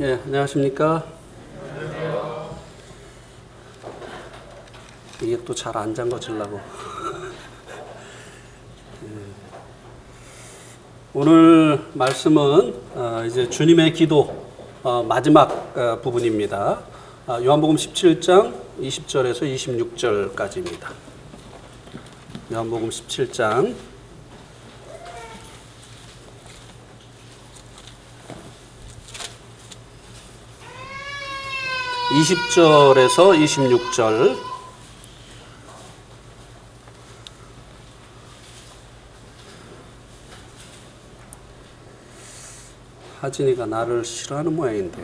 예, 안녕하십니까? 이게 또 잘 안 잠궈지려고. 오늘 말씀은 이제 주님의 기도 마지막 부분입니다. 요한복음 17장 20절에서 26절까지입니다. 요한복음 17장 20절에서 26절. 하진이가 나를 싫어하는 모양인데.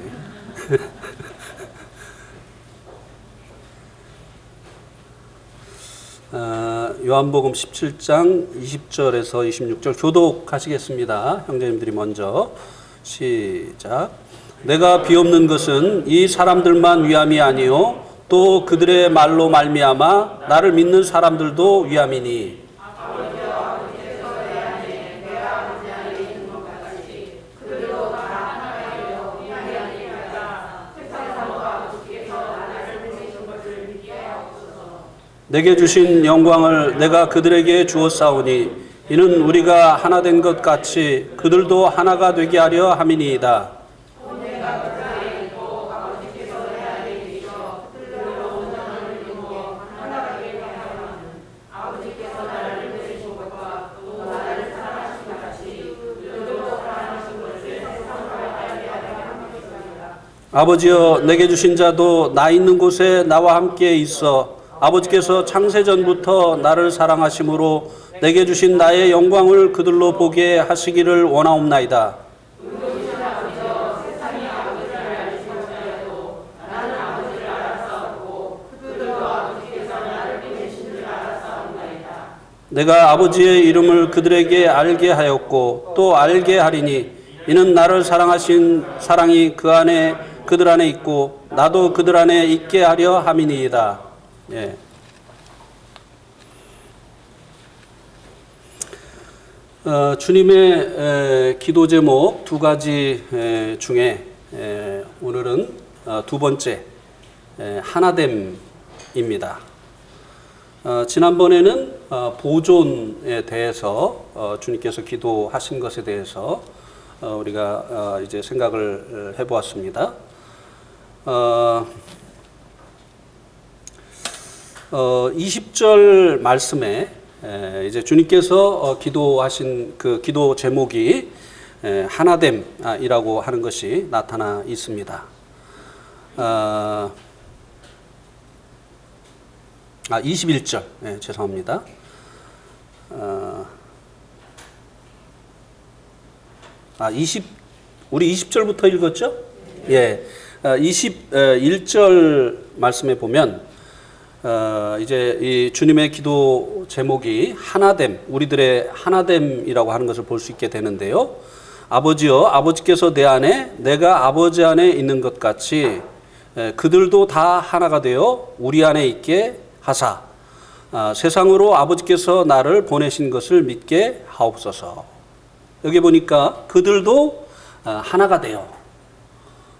요한복음 17장 20절에서 26절 교독하시겠습니다. 형제님들이 먼저 시작. 내가 비옵는 것은 이 사람들만 위함이 아니요 또 그들의 말로 말미암아 나를 믿는 사람들도 위함이니 내게 주신 영광을 내가 그들에게 주었사오니 이는 우리가 하나 된 것 같이 그들도 하나가 되게 하려 함이니이다. 아버지여 내게 주신 자도 나 있는 곳에 나와 함께 있어 아버지께서 창세전부터 나를 사랑하심으로 내게 주신 나의 영광을 그들로 보게 하시기를 원하옵나이다. 내가 아버지의 이름을 그들에게 알게 하였고 또 알게 하리니 이는 나를 사랑하신 사랑이 그들 안에 있고 나도 그들 안에 있게 하려 함이니이다. 예. 주님의 기도 제목 두 가지 중에 오늘은 두 번째 하나됨입니다. 지난번에는 보존에 대해서 주님께서 기도하신 것에 대해서 우리가 이제 생각을 해보았습니다. 20절 말씀에 이제 주님께서 기도하신 그 기도 제목이 하나됨이라고 하는 것이 나타나 있습니다. 21절, 죄송합니다. 우리 20절부터 읽었죠? 예. 21절 말씀에 보면 이제 이 주님의 기도 제목이 하나됨, 우리들의 하나됨이라고 하는 것을 볼 수 있게 되는데요. 아버지여, 아버지께서 내 안에, 내가 아버지 안에 있는 것 같이 그들도 다 하나가 되어 우리 안에 있게 하사 세상으로 아버지께서 나를 보내신 것을 믿게 하옵소서. 여기 보니까 그들도 하나가 되어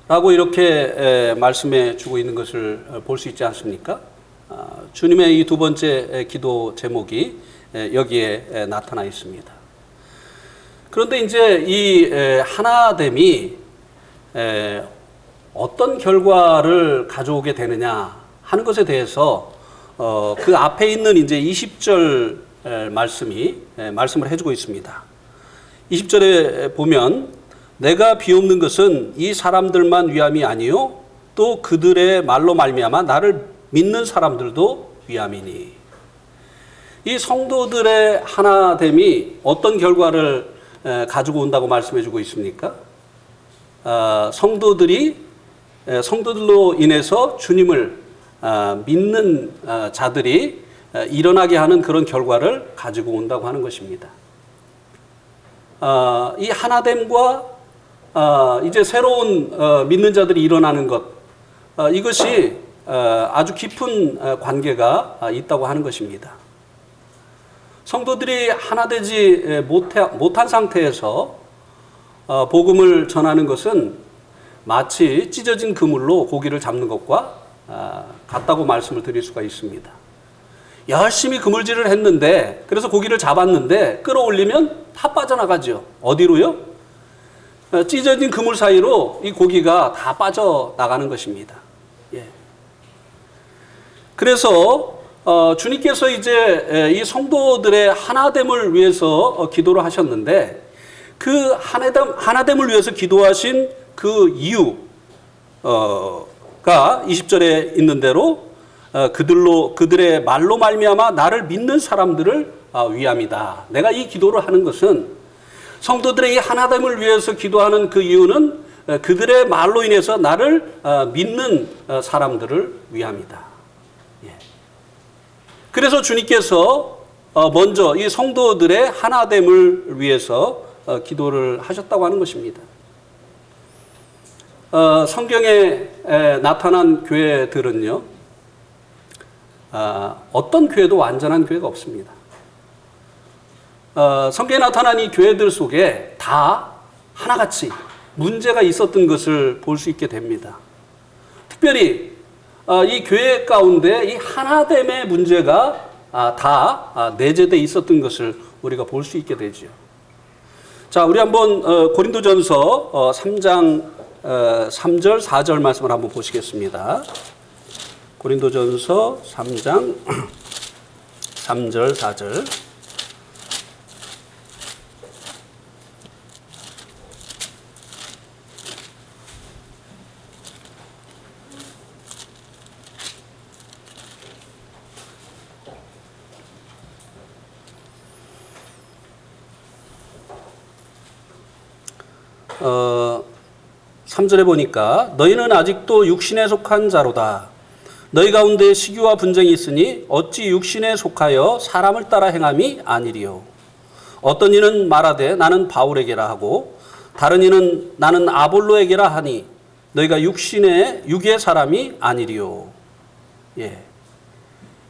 라고 이렇게 말씀해 주고 있는 것을 볼 수 있지 않습니까? 주님의 이 두 번째 기도 제목이 여기에 나타나 있습니다. 그런데 이제 이 하나됨이 어떤 결과를 가져오게 되느냐 하는 것에 대해서 그 앞에 있는 이제 20절 말씀을 해주고 있습니다. 20절에 보면 내가 비옵는 것은 이 사람들만 위함이 아니요 또 그들의 말로 말미암아 나를 믿는 사람들도 위함이니. 이 성도들의 하나됨이 어떤 결과를 가지고 온다고 말씀해 주고 있습니까? 성도들로 인해서 주님을 믿는 자들이 일어나게 하는 그런 결과를 가지고 온다고 하는 것입니다. 이 하나됨과 이제 새로운 믿는 자들이 일어나는 것, 이것이 아주 깊은 관계가 있다고 하는 것입니다. 성도들이 하나 되지 못한 상태에서 복음을 전하는 것은 마치 찢어진 그물로 고기를 잡는 것과 같다고 말씀을 드릴 수가 있습니다. 열심히 그물질을 했는데, 그래서 고기를 잡았는데 끌어올리면 다 빠져나가죠. 어디로요? 찢어진 그물 사이로 이 고기가 다 빠져나가는 것입니다. 예. 그래서 주님께서 이제 이 성도들의 하나됨을 위해서 기도를 하셨는데, 그 하나됨을 위해서 기도하신 그 이유가 20절에 있는 대로 그들의 말로 말미암아 나를 믿는 사람들을 위함이다. 내가 이 기도를 하는 것은, 성도들의 이 하나됨을 위해서 기도하는 그 이유는 그들의 말로 인해서 나를 믿는 사람들을 위함이다. 예. 그래서 주님께서 먼저 이 성도들의 하나됨을 위해서 기도를 하셨다고 하는 것입니다. 성경에 나타난 교회들은요, 어떤 교회도 완전한 교회가 없습니다. 성경에 나타난 이 교회들 속에 다 하나같이 문제가 있었던 것을 볼 수 있게 됩니다. 특별히 이 교회 가운데 이 하나됨의 문제가 다 내재되어 있었던 것을 우리가 볼 수 있게 되죠. 자, 우리 한번 고린도전서 3장 3절 4절 말씀을 한번 보시겠습니다. 고린도전서 3장 3절 4절. 어, 3절에 보니까 너희는 아직도 육신에 속한 자로다. 너희 가운데 시기와 분쟁이 있으니 어찌 육신에 속하여 사람을 따라 행함이 아니리요. 어떤 이는 말하되 나는 바울에게라 하고 다른 이는 나는 아볼로에게라 하니 너희가 육의 사람이 아니리요. 예.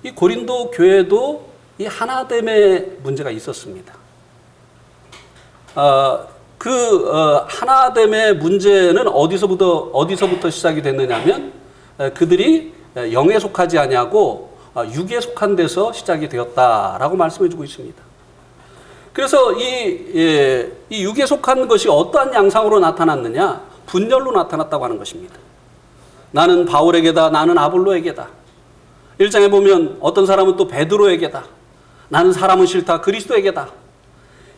이 고린도 교회도 이 하나됨의 문제가 있었습니다. 하나됨의 문제는 어디서부터 시작이 됐느냐면 그들이 영에 속하지 아니하고 육에 속한 데서 시작이 되었다라고 말씀해주고 있습니다. 그래서 이 육에 속한 것이 어떠한 양상으로 나타났느냐? 분열로 나타났다고 하는 것입니다. 나는 바울에게다, 나는 아볼로에게다. 1장에 보면 어떤 사람은 또 베드로에게다. 나는 사람은 싫다, 그리스도에게다.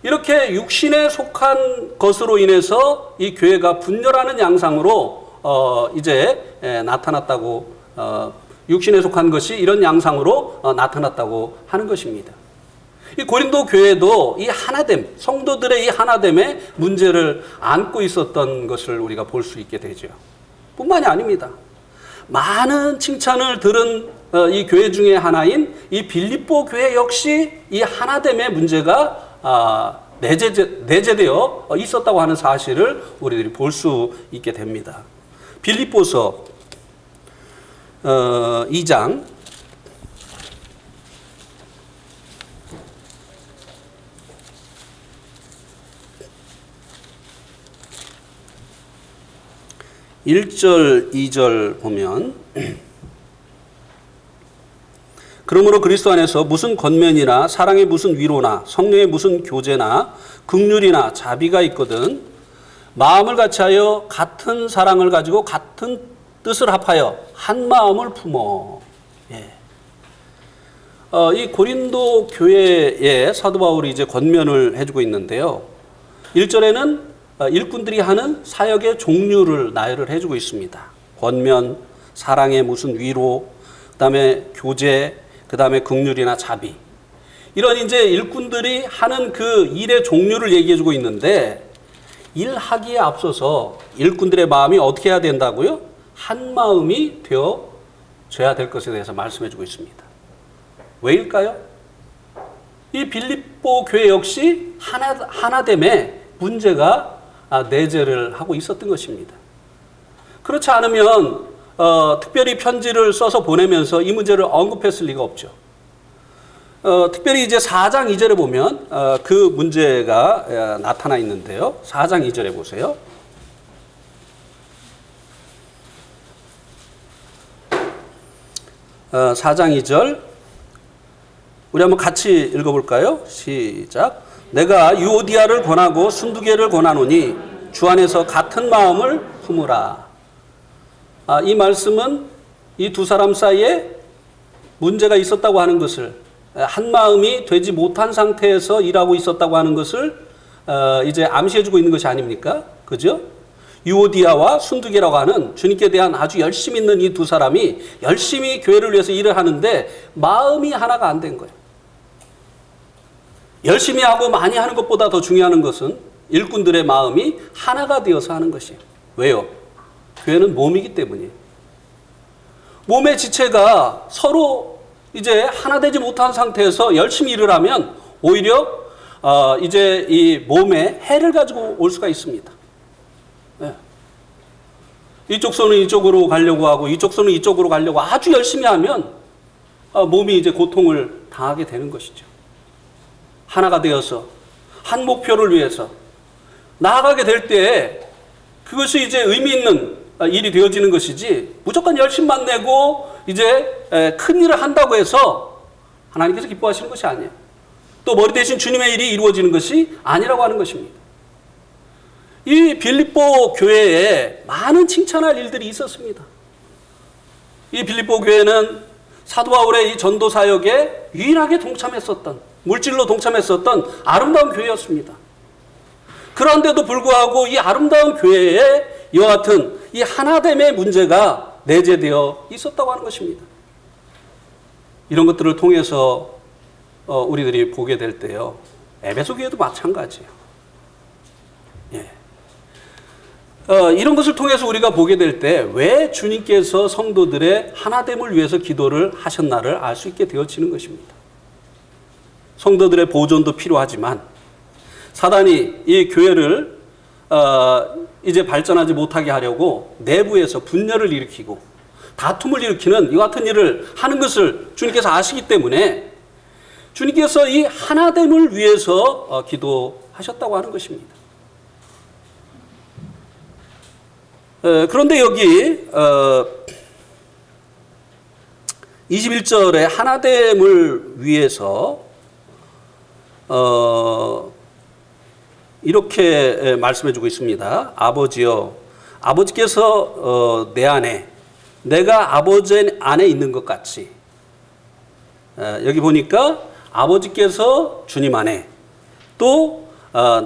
이렇게 육신에 속한 것으로 인해서 이 교회가 분열하는 양상으로 이제 나타났다고, 육신에 속한 것이 이런 양상으로 나타났다고 하는 것입니다. 이 고린도 교회도 이 하나됨, 성도들의 이 하나됨의 문제를 안고 있었던 것을 우리가 볼 수 있게 되죠. 뿐만이 아닙니다. 많은 칭찬을 들은 이 교회 중에 하나인 이 빌립보 교회 역시 이 하나됨의 문제가 내재되어 있었다고 하는 사실을 우리들이 볼 수 있게 됩니다. 빌립보서 2장 1절 2절 보면 그러므로 그리스도 안에서 무슨 권면이나 사랑의 무슨 위로나 성령의 무슨 교제나 긍휼이나 자비가 있거든 마음을 같이하여 같은 사랑을 가지고 같은 뜻을 합하여 한 마음을 품어. 예. 이 고린도 교회에 사도 바울이 이제 권면을 해주고 있는데요. 1절에는 일꾼들이 하는 사역의 종류를 나열을 해주고 있습니다. 권면, 사랑의 무슨 위로, 그다음에 교제, 그다음에 긍휼이나 자비. 이런 이제 일꾼들이 하는 그 일의 종류를 얘기해주고 있는데 일하기에 앞서서 일꾼들의 마음이 어떻게 해야 된다고요? 한 마음이 되어져야 될 것에 대해서 말씀해주고 있습니다. 왜일까요? 이 빌립보 교회 역시 하나됨의 문제가 내재를 하고 있었던 것입니다. 그렇지 않으면 특별히 편지를 써서 보내면서 이 문제를 언급했을 리가 없죠. 특별히 이제 4장 2절에 보면 그 문제가 나타나 있는데요. 4장 2절에 보세요. 4장 2절 우리 한번 같이 읽어볼까요? 시작. 내가 유오디아를 권하고 순두개를 권하노니 주 안에서 같은 마음을 품으라. 이 말씀은 이 두 사람 사이에 문제가 있었다고 하는 것을, 한 마음이 되지 못한 상태에서 일하고 있었다고 하는 것을 이제 암시해주고 있는 것이 아닙니까? 그죠? 유오디아와 순두개라고 하는 주님께 대한 아주 열심 있는 이 두 사람이 열심히 교회를 위해서 일을 하는데 마음이 하나가 안 된 거예요. 열심히 하고 많이 하는 것보다 더 중요한 것은 일꾼들의 마음이 하나가 되어서 하는 것이에요. 왜요? 교회는 몸이기 때문이에요. 몸의 지체가 서로 이제 하나 되지 못한 상태에서 열심히 일을 하면 오히려 이제 이 몸에 해를 가지고 올 수가 있습니다. 네. 이쪽 손은 이쪽으로 가려고 하고 이쪽 손은 이쪽으로 가려고 아주 열심히 하면 몸이 이제 고통을 당하게 되는 것이죠. 하나가 되어서 한 목표를 위해서 나아가게 될 때 그것이 이제 의미 있는 일이 되어지는 것이지 무조건 열심만 내고 이제 큰 일을 한다고 해서 하나님께서 기뻐하시는 것이 아니에요. 또 머리 대신 주님의 일이 이루어지는 것이 아니라고 하는 것입니다. 이 빌립보 교회에 많은 칭찬할 일들이 있었습니다. 이 빌립보 교회는 사도 바울의 이 전도 사역에 유일하게 동참했었던, 물질로 동참했었던 아름다운 교회였습니다. 그런데도 불구하고 이 아름다운 교회에 이와 같은 이 하나됨의 문제가 내재되어 있었다고 하는 것입니다. 이런 것들을 통해서 우리들이 보게 될 때요, 에베소 교회도 마찬가지예요. 예. 이런 것을 통해서 우리가 보게 될 때 왜 주님께서 성도들의 하나됨을 위해서 기도를 하셨나를 알 수 있게 되어지는 것입니다. 성도들의 보존도 필요하지만 사단이 이 교회를 이제 발전하지 못하게 하려고 내부에서 분열을 일으키고 다툼을 일으키는 이와 같은 일을 하는 것을 주님께서 아시기 때문에 주님께서 이 하나됨을 위해서 기도하셨다고 하는 것입니다. 그런데 여기 21절에 하나됨을 위해서 이렇게 말씀해주고 있습니다. 아버지여, 아버지께서 내 안에, 내가 아버지 안에 있는 것 같이. 여기 보니까 아버지께서 주님 안에, 또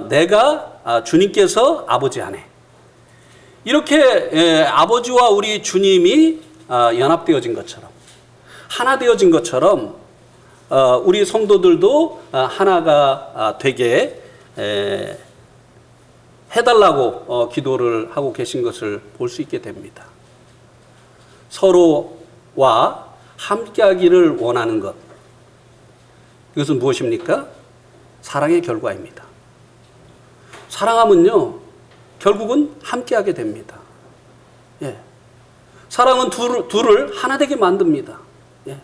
내가 주님께서 아버지 안에. 이렇게 아버지와 우리 주님이 연합되어진 것처럼, 하나 되어진 것처럼 우리 성도들도 하나가 되게 해달라고 기도를 하고 계신 것을 볼 수 있게 됩니다. 서로와 함께하기를 원하는 것, 이것은 무엇입니까? 사랑의 결과입니다. 사랑하면요, 결국은 함께하게 됩니다. 예. 사랑은 둘을 하나 되게 만듭니다. 예.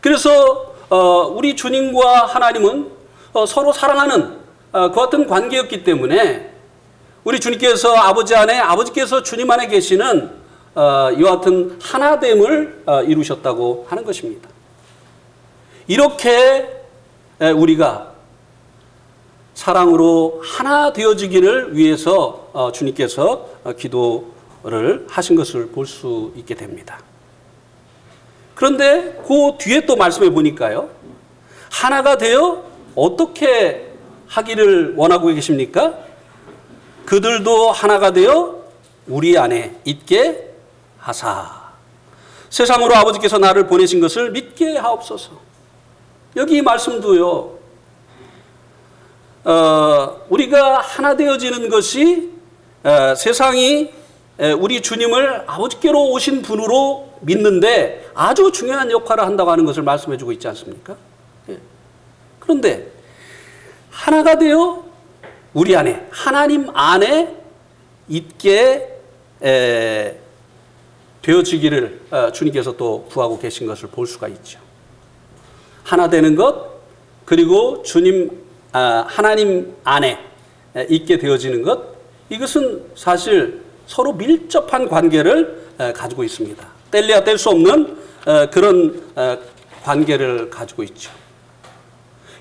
그래서 우리 주님과 하나님은 서로 사랑하는 그 같은 관계였기 때문에 우리 주님께서 아버지 안에, 아버지께서 주님 안에 계시는 이와 같은 하나됨을 이루셨다고 하는 것입니다. 이렇게 우리가 사랑으로 하나 되어지기를 위해서 주님께서 기도를 하신 것을 볼 수 있게 됩니다. 그런데 그 뒤에 또 말씀해 보니까요, 하나가 되어 어떻게 하기를 원하고 계십니까? 그들도 하나가 되어 우리 안에 있게 하사. 세상으로 아버지께서 나를 보내신 것을 믿게 하옵소서. 여기 이 말씀도요, 우리가 하나 되어지는 것이 세상이 우리 주님을 아버지께로 오신 분으로 믿는데 아주 중요한 역할을 한다고 하는 것을 말씀해 주고 있지 않습니까? 그런데 하나가 되어 우리 안에, 하나님 안에 있게 되어지기를 주님께서 또 구하고 계신 것을 볼 수가 있죠. 하나 되는 것, 그리고 하나님 안에 있게 되어지는 것, 이것은 사실 서로 밀접한 관계를 가지고 있습니다. 뗄래야 뗄 수 없는 그런 관계를 가지고 있죠.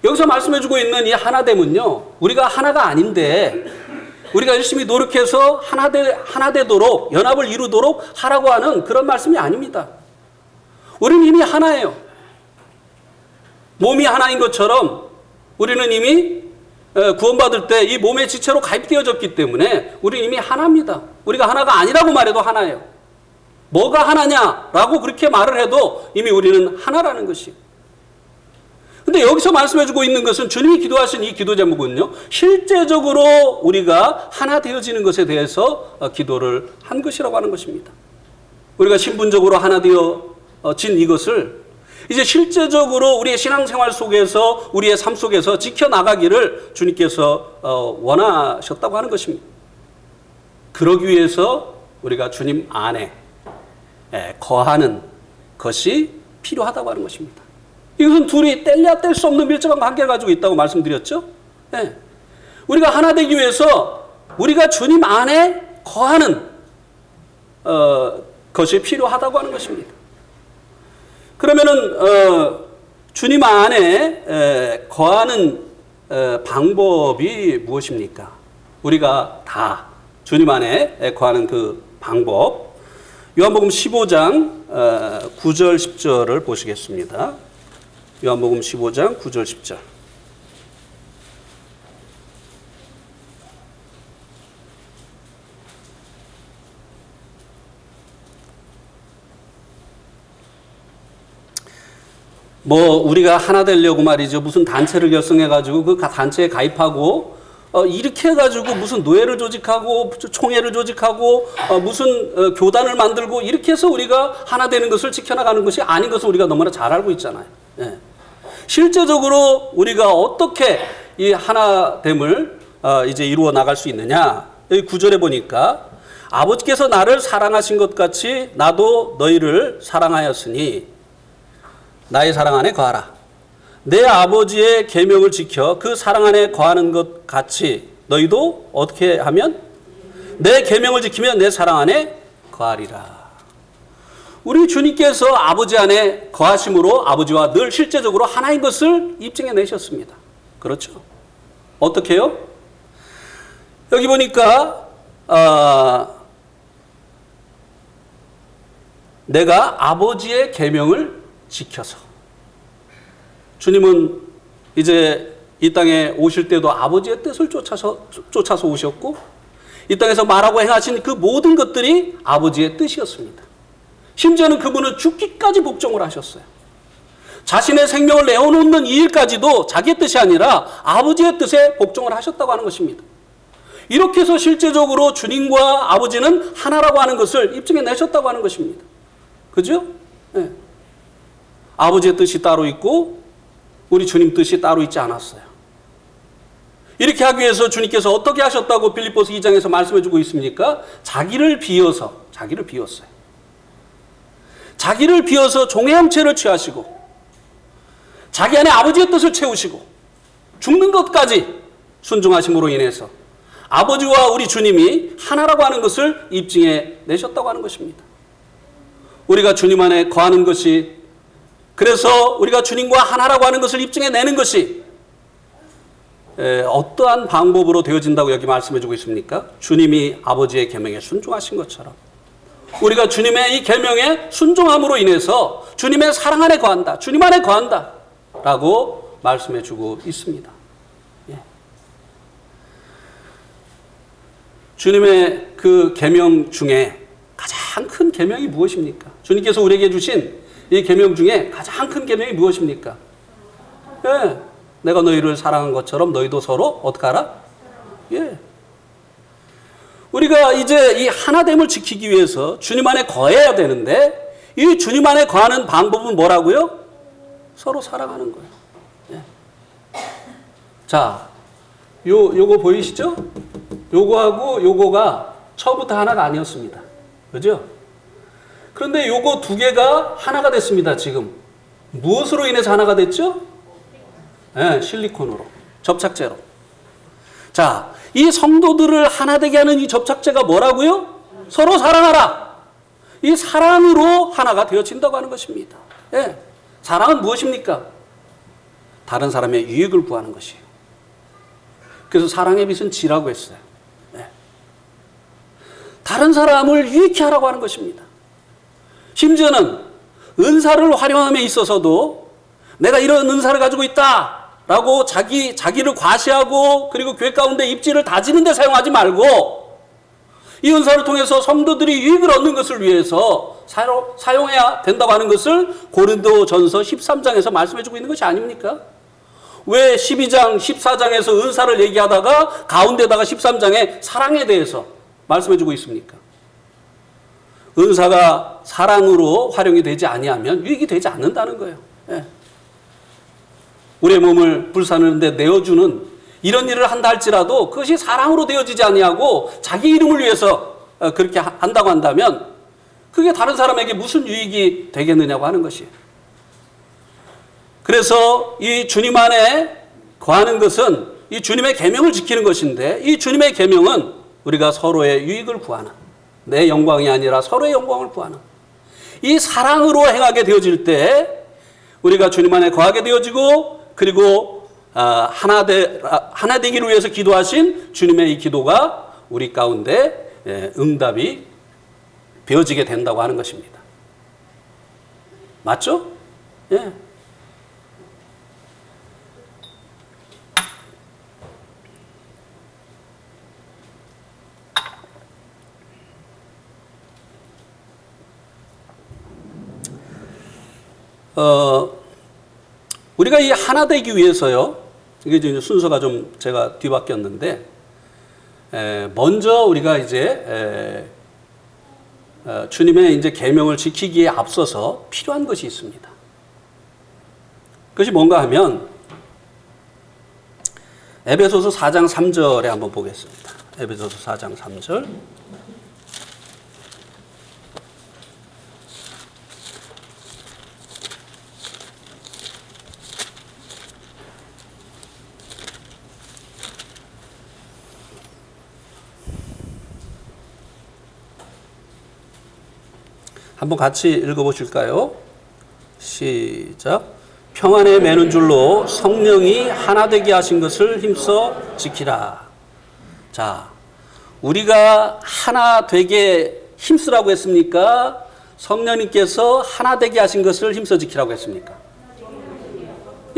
여기서 말씀해주고 있는 이 하나됨은요, 우리가 하나가 아닌데 우리가 열심히 노력해서 하나 되도록, 연합을 이루도록 하라고 하는 그런 말씀이 아닙니다. 우리는 이미 하나예요. 몸이 하나인 것처럼 우리는 이미 구원받을 때 이 몸의 지체로 가입되어졌기 때문에 우리는 이미 하나입니다. 우리가 하나가 아니라고 말해도 하나예요. 뭐가 하나냐라고 그렇게 말을 해도 이미 우리는 하나라는 것이에요. 근데 여기서 말씀해주고 있는 것은 주님이 기도하신 이 기도 제목은요, 실제적으로 우리가 하나 되어지는 것에 대해서 기도를 한 것이라고 하는 것입니다. 우리가 신분적으로 하나 되어진 이것을 이제 실제적으로 우리의 신앙생활 속에서, 우리의 삶 속에서 지켜나가기를 주님께서 원하셨다고 하는 것입니다. 그러기 위해서 우리가 주님 안에 거하는 것이 필요하다고 하는 것입니다. 이것은 둘이 뗄래야 뗄 수 없는 밀접한 관계를 가지고 있다고 말씀드렸죠. 네. 우리가 하나 되기 위해서 우리가 주님 안에 거하는 것이 필요하다고 하는 것입니다. 그러면은 주님 안에 거하는 방법이 무엇입니까? 우리가 다 주님 안에 거하는 그 방법, 요한복음 15장 9절 10절을 보시겠습니다. 요한복음 15장 9절 10절. 우리가 하나 되려고 말이죠. 무슨 단체를 결성해가지고 그 단체에 가입하고 이렇게 해가지고 무슨 노예를 조직하고 총회를 조직하고 무슨 교단을 만들고 이렇게 해서 우리가 하나 되는 것을 지켜나가는 것이 아닌 것을 우리가 너무나 잘 알고 있잖아요. 예. 실제적으로 우리가 어떻게 이 하나됨을 이제 이루어 나갈 수 있느냐? 여기 9절에 보니까 아버지께서 나를 사랑하신 것 같이 나도 너희를 사랑하였으니 나의 사랑 안에 거하라. 내 아버지의 계명을 지켜 그 사랑 안에 거하는 것 같이 너희도 어떻게 하면 내 계명을 지키면 내 사랑 안에 거하리라. 우리 주님께서 아버지 안에 거하심으로 아버지와 늘 실제적으로 하나인 것을 입증해 내셨습니다. 그렇죠? 어떻게 해요? 여기 보니까 내가 아버지의 계명을 지켜서, 주님은 이제 이 땅에 오실 때도 아버지의 뜻을 쫓아서 오셨고 이 땅에서 말하고 행하신 그 모든 것들이 아버지의 뜻이었습니다. 심지어는 그분은 죽기까지 복종을 하셨어요. 자신의 생명을 내어놓는 이 일까지도 자기의 뜻이 아니라 아버지의 뜻에 복종을 하셨다고 하는 것입니다. 이렇게 해서 실제적으로 주님과 아버지는 하나라고 하는 것을 입증해 내셨다고 하는 것입니다. 그죠? 네. 아버지의 뜻이 따로 있고 우리 주님 뜻이 따로 있지 않았어요. 이렇게 하기 위해서 주님께서 어떻게 하셨다고 빌립보서 2장에서 말씀해주고 있습니까? 자기를 비웠어요. 자기를 비워서 종의 형체를 취하시고 자기 안에 아버지의 뜻을 채우시고 죽는 것까지 순종하심으로 인해서 아버지와 우리 주님이 하나라고 하는 것을 입증해 내셨다고 하는 것입니다. 우리가 주님 안에 거하는 것이, 그래서 우리가 주님과 하나라고 하는 것을 입증해 내는 것이 어떠한 방법으로 되어진다고 여기 말씀해주고 있습니까? 주님이 아버지의 계명에 순종하신 것처럼 우리가 주님의 이 계명에 순종함으로 인해서 주님의 사랑 안에 거한다, 주님 안에 거한다 라고 말씀해주고 있습니다. 예. 주님의 그 계명 중에 가장 큰 계명이 무엇입니까? 주님께서 우리에게 주신 이 계명 중에 가장 큰 계명이 무엇입니까? 예. 내가 너희를 사랑한 것처럼 너희도 서로 어떻게 하라? 예. 우리가 이제 이 하나됨을 지키기 위해서 주님 안에 거해야 되는데 이 주님 안에 거하는 방법은 뭐라고요? 서로 사랑하는 거예요. 예. 자, 요거 보이시죠? 요거하고 요거가 처음부터 하나가 아니었습니다. 그죠? 그런데 요거 두 개가 하나가 됐습니다, 지금. 무엇으로 인해서 하나가 됐죠? 네, 실리콘으로, 접착제로. 자, 이 성도들을 하나 되게 하는 이 접착제가 뭐라고요? 서로 사랑하라. 이 사랑으로 하나가 되어진다고 하는 것입니다. 예. 사랑은 무엇입니까? 다른 사람의 유익을 구하는 것이에요. 그래서 사랑의 빛은 지라고 했어요. 예. 다른 사람을 유익케 하라고 하는 것입니다. 심지어는 은사를 활용함에 있어서도 내가 이런 은사를 가지고 있다라고 자기를 과시하고 그리고 교회 가운데 입지를 다지는 데 사용하지 말고 이 은사를 통해서 성도들이 유익을 얻는 것을 위해서 사용해야 된다고 하는 것을 고린도전서 13장에서 말씀해 주고 있는 것이 아닙니까? 왜 12장, 14장에서 은사를 얘기하다가 가운데다가 13장에 사랑에 대해서 말씀해 주고 있습니까? 은사가 사랑으로 활용이 되지 아니하면 유익이 되지 않는다는 거예요. 예. 우리의 몸을 불사르는데 내어주는 이런 일을 한다 할지라도 그것이 사랑으로 되어지지 아니하고 자기 이름을 위해서 그렇게 한다고 한다면 그게 다른 사람에게 무슨 유익이 되겠느냐고 하는 것이에요. 그래서 이 주님 안에 거하는 것은 이 주님의 계명을 지키는 것인데 이 주님의 계명은 우리가 서로의 유익을 구하는 내 영광이 아니라 서로의 영광을 구하는 이 사랑으로 행하게 되어질 때 우리가 주님 안에 거하게 되어지고 그리고 하나 되기를 위해서 기도하신 주님의 이 기도가 우리 가운데 응답이 되어지게 된다고 하는 것입니다. 맞죠? 예. 우리가 이 하나 되기 위해서요. 이게 이제 순서가 좀 제가 뒤바뀌었는데, 먼저 우리가 이제 주님의 이제 계명을 지키기에 앞서서 필요한 것이 있습니다. 그것이 뭔가 하면 에베소서 4장 3절에 한번 보겠습니다. 에베소서 4장 3절. 한번 같이 읽어보실까요? 시작. 평안에 매는 줄로 성령이 하나 되게 하신 것을 힘써 지키라. 자, 우리가 하나 되게 힘쓰라고 했습니까? 성령님께서 하나 되게 하신 것을 힘써 지키라고 했습니까?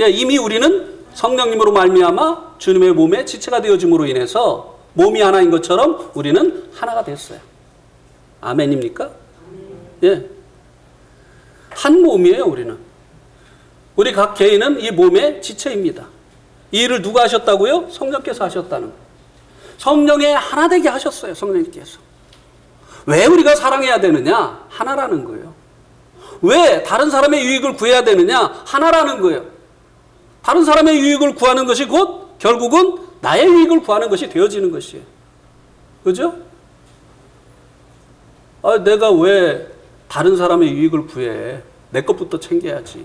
예, 이미 우리는 성령님으로 말미암아 주님의 몸의 지체가 되어짐으로 인해서 몸이 하나인 것처럼 우리는 하나가 됐어요. 아멘입니까? 예. 한 몸이에요, 우리는. 우리 각 개인은 이 몸의 지체입니다. 이 일을 누가 하셨다고요? 성령께서 하셨다는 거예요. 성령에 하나 되게 하셨어요, 성령님께서. 왜 우리가 사랑해야 되느냐? 하나라는 거예요. 왜 다른 사람의 유익을 구해야 되느냐? 하나라는 거예요. 다른 사람의 유익을 구하는 것이 곧 결국은 나의 유익을 구하는 것이 되어지는 것이에요. 그죠? 내가 왜 다른 사람의 유익을 구해? 내 것부터 챙겨야지.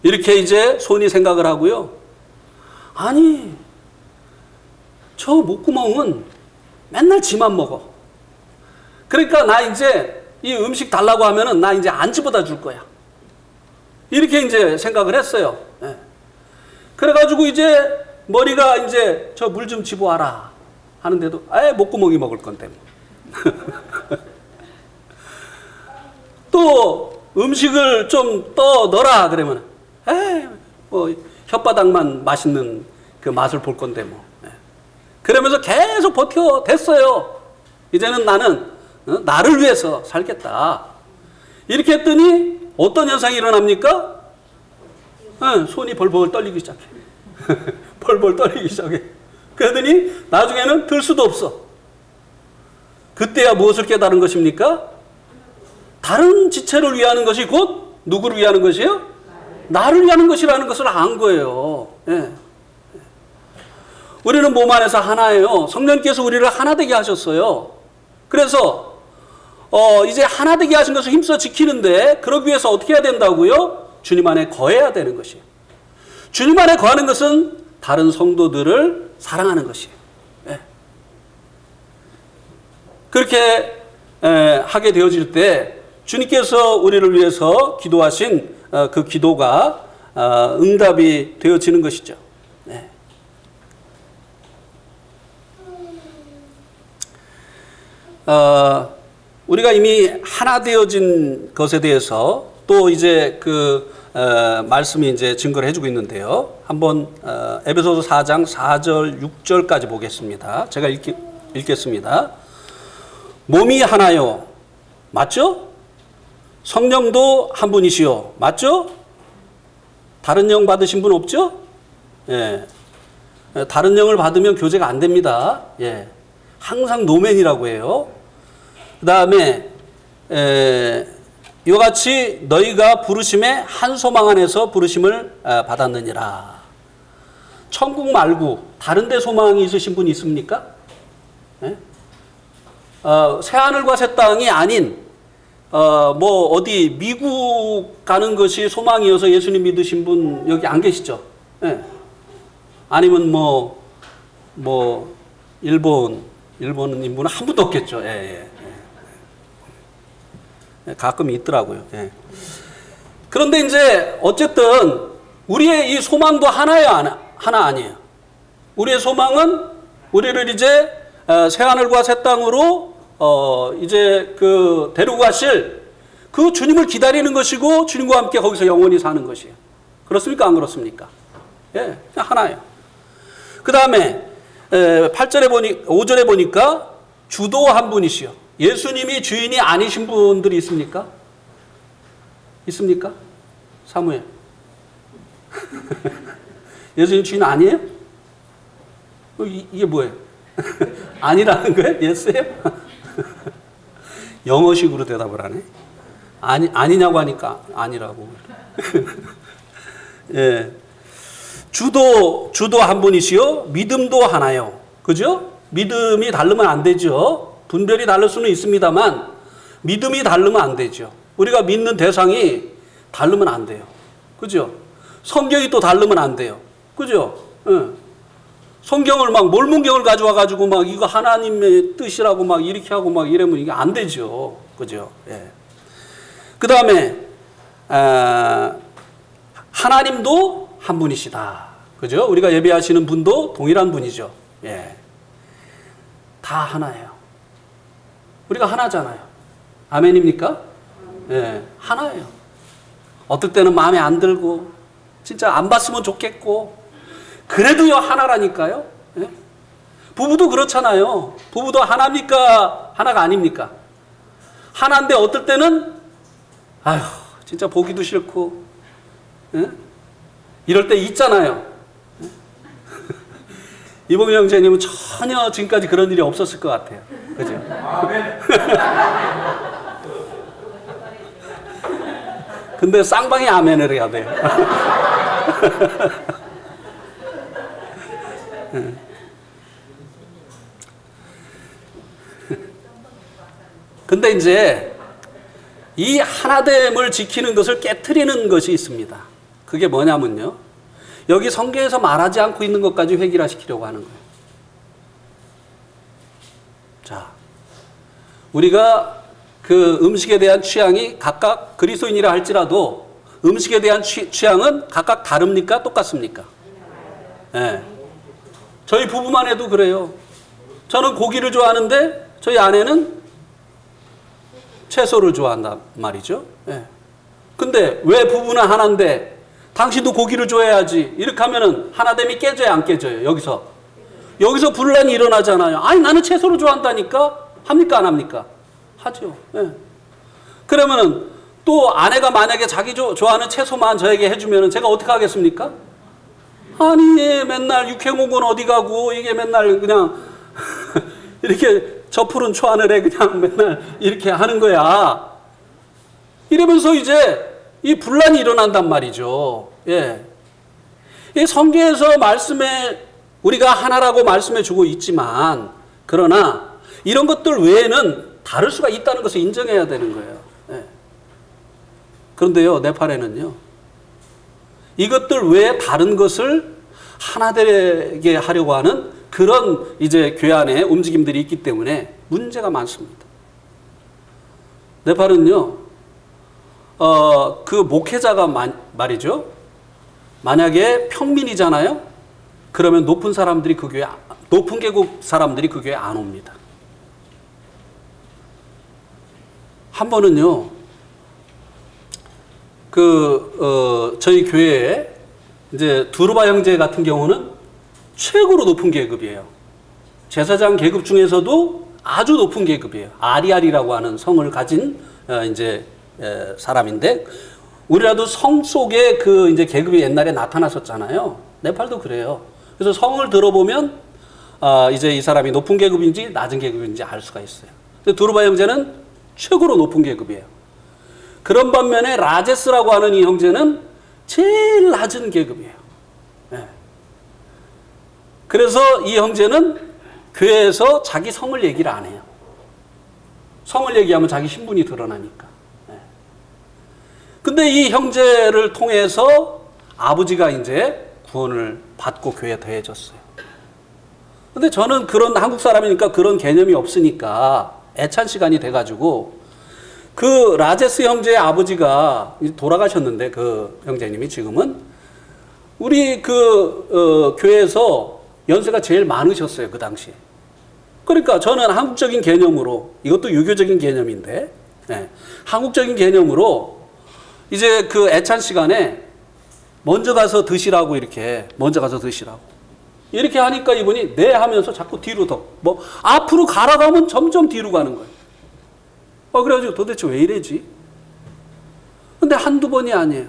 이렇게 이제 손이 생각을 하고요. 아니, 저 목구멍은 맨날 지만 먹어. 그러니까 나 이제 이 음식 달라고 하면은 나 이제 안 집어다 줄 거야. 이렇게 이제 생각을 했어요. 네. 그래가지고 이제 머리가 이제 저 물 좀 집어와라 하는데도 목구멍이 먹을 건데 뭐. 또 음식을 좀 떠 넣어라 그러면 뭐 혓바닥만 맛있는 그 맛을 볼 건데 뭐. 그러면서 계속 버텨댔어요. 이제는 나는 나를 위해서 살겠다. 이렇게 했더니 어떤 현상이 일어납니까? 손이 벌벌 떨리기 시작해. 벌벌 떨리기 시작해. 그러더니 나중에는 들 수도 없어. 그때야 무엇을 깨달은 것입니까? 다른 지체를 위하는 것이 곧 누구를 위하는 것이에요? 나를 위하는 것이라는 것을 안 거예요. 예. 우리는 몸 안에서 하나예요. 성령께서 우리를 하나 되게 하셨어요. 그래서 이제 하나 되게 하신 것을 힘써 지키는데 그러기 위해서 어떻게 해야 된다고요? 주님 안에 거해야 되는 것이에요. 주님 안에 거하는 것은 다른 성도들을 사랑하는 것이에요. 예. 그렇게 하게 되어질 때 주님께서 우리를 위해서 기도하신 그 기도가 응답이 되어지는 것이죠. 네. 우리가 이미 하나 되어진 것에 대해서 또 이제 그 말씀이 이제 증거를 해주고 있는데요. 한번 에베소서 4장 4절 6절까지 보겠습니다. 제가 읽겠습니다. 몸이 하나요. 맞죠? 성령도 한 분이시요. 맞죠? 다른 영 받으신 분 없죠? 예. 다른 영을 받으면 교제가 안 됩니다. 예. 항상 노맨이라고 해요. 그 다음에 이와 같이 너희가 부르심의 한 소망 안에서 부르심을 받았느니라. 천국 말고 다른 데 소망이 있으신 분 있습니까? 예? 새하늘과 새 땅이 아닌 뭐 어디 미국 가는 것이 소망이어서 예수님 믿으신 분 여기 안 계시죠? 예. 아니면 뭐 일본 인분은 한 분도 없겠죠. 예. 가끔 있더라고요. 예. 그런데 이제 어쨌든 우리의 이 소망도 하나 아니에요. 우리의 소망은 우리를 이제 새하늘과 새 땅으로 이제 그 데리고 가실 그 주님을 기다리는 것이고 주님과 함께 거기서 영원히 사는 것이에요. 그렇습니까? 안 그렇습니까? 예, 하나예요. 그 다음에 5절에 보니까 주도 한 분이시요. 예수님이 주인이 아니신 분들이 있습니까? 있습니까? 사무엘. 예수님 주인 아니에요? 이게 뭐예요? 아니라는 거예요? 예스예요? 영어식으로 대답을 하네. 아니냐고 하니까 아니라고. 예. 주도 한 분이시요. 믿음도 하나요. 그죠? 믿음이 다르면 안 되죠. 분별이 다를 수는 있습니다만 믿음이 다르면 안 되죠. 우리가 믿는 대상이 다르면 안 돼요. 그죠? 성경이 또 다르면 안 돼요. 그죠? 예. 성경을 막 몰문경을 가져와 가지고 막 이거 하나님의 뜻이라고 막 이렇게 하고 막 이러면 이게 안 되죠. 그죠? 예. 그 다음에 하나님도 한 분이시다. 그죠? 우리가 예배하시는 분도 동일한 분이죠. 예. 다 하나예요. 우리가 하나잖아요. 아멘입니까? 예. 하나예요. 어떨 때는 마음에 안 들고 진짜 안 봤으면 좋겠고 그래도요 하나라니까요. 예? 부부도 그렇잖아요. 부부도 하나입니까? 하나가 아닙니까? 하나인데 어떨 때는 아휴 진짜 보기도 싫고 예? 이럴 때 있잖아요. 예? 이봉희 형제님은 전혀 지금까지 그런 일이 없었을 것 같아요. 그죠? 근데 쌍방이 아멘을 해야 돼요. 근데 이제 이 하나됨을 지키는 것을 깨트리는 것이 있습니다. 그게 뭐냐면요. 여기 성경에서 말하지 않고 있는 것까지 획일화시키려고 하는 거예요. 자, 우리가 그 음식에 대한 취향이 각각 그리스도인이라 할지라도 음식에 대한 취향은 각각 다릅니까? 똑같습니까? 네. 저희 부부만 해도 그래요. 저는 고기를 좋아하는데 저희 아내는 채소를 좋아한단 말이죠. 네. 근데 왜 부부는 하나인데 당신도 고기를 좋아해야지. 이렇게 하면은 하나됨이 깨져요, 안 깨져요? 여기서 분란이 일어나잖아요. 아니 나는 채소를 좋아한다니까. 합니까, 안 합니까? 하죠. 네. 그러면은 또 아내가 만약에 자기 좋아하는 채소만 저에게 해주면은 제가 어떻게 하겠습니까? 아니 맨날 육해공군 어디 가고 이게 맨날 그냥 이렇게 저 푸른 초하늘에 그냥 맨날 이렇게 하는 거야. 이러면서 이제 이 분란이 일어난단 말이죠. 예. 이 성경에서 말씀에 우리가 하나라고 말씀해 주고 있지만 그러나 이런 것들 외에는 다를 수가 있다는 것을 인정해야 되는 거예요. 예. 그런데요, 네팔에는요, 이것들 외에 다른 것을 하나 되게 하려고 하는 그런 이제 교회 안에 움직임들이 있기 때문에 문제가 많습니다. 네팔은요, 그 목회자가 말이죠. 만약에 평민이잖아요. 그러면 높은 계급 사람들이 그 교회에 안 옵니다. 한 번은요, 저희 교회에 이제 두루바 형제 같은 경우는 최고로 높은 계급이에요. 제사장 계급 중에서도 아주 높은 계급이에요. 아리아리라고 하는 성을 가진 이제 사람인데, 우리라도 성 속에 그 이제 계급이 옛날에 나타났었잖아요. 네팔도 그래요. 그래서 성을 들어보면 이제 이 사람이 높은 계급인지 낮은 계급인지 알 수가 있어요. 근데 두루바 형제는 최고로 높은 계급이에요. 그런 반면에 라제스라고 하는 이 형제는 제일 낮은 계급이에요. 네. 그래서 이 형제는 교회에서 자기 성을 얘기를 안 해요. 성을 얘기하면 자기 신분이 드러나니까. 네. 근데 이 형제를 통해서 아버지가 이제 구원을 받고 교회에 더해졌어요. 근데 저는 그런 한국 사람이니까 그런 개념이 없으니까 애찬 시간이 돼가지고 그 라제스 형제의 아버지가 돌아가셨는데, 그 형제님이 지금은 우리 교회에서 연세가 제일 많으셨어요, 그 당시에. 그러니까 저는 한국적인 개념으로, 이것도 유교적인 개념인데, 네, 한국적인 개념으로 이제 그 애찬 시간에 먼저 가서 드시라고 이렇게 하니까 이분이 네 하면서 자꾸 뒤로 앞으로 가라고 하면 점점 뒤로 가는 거예요. 그래가지고 도대체 왜 이래지? 근데 한두 번이 아니에요.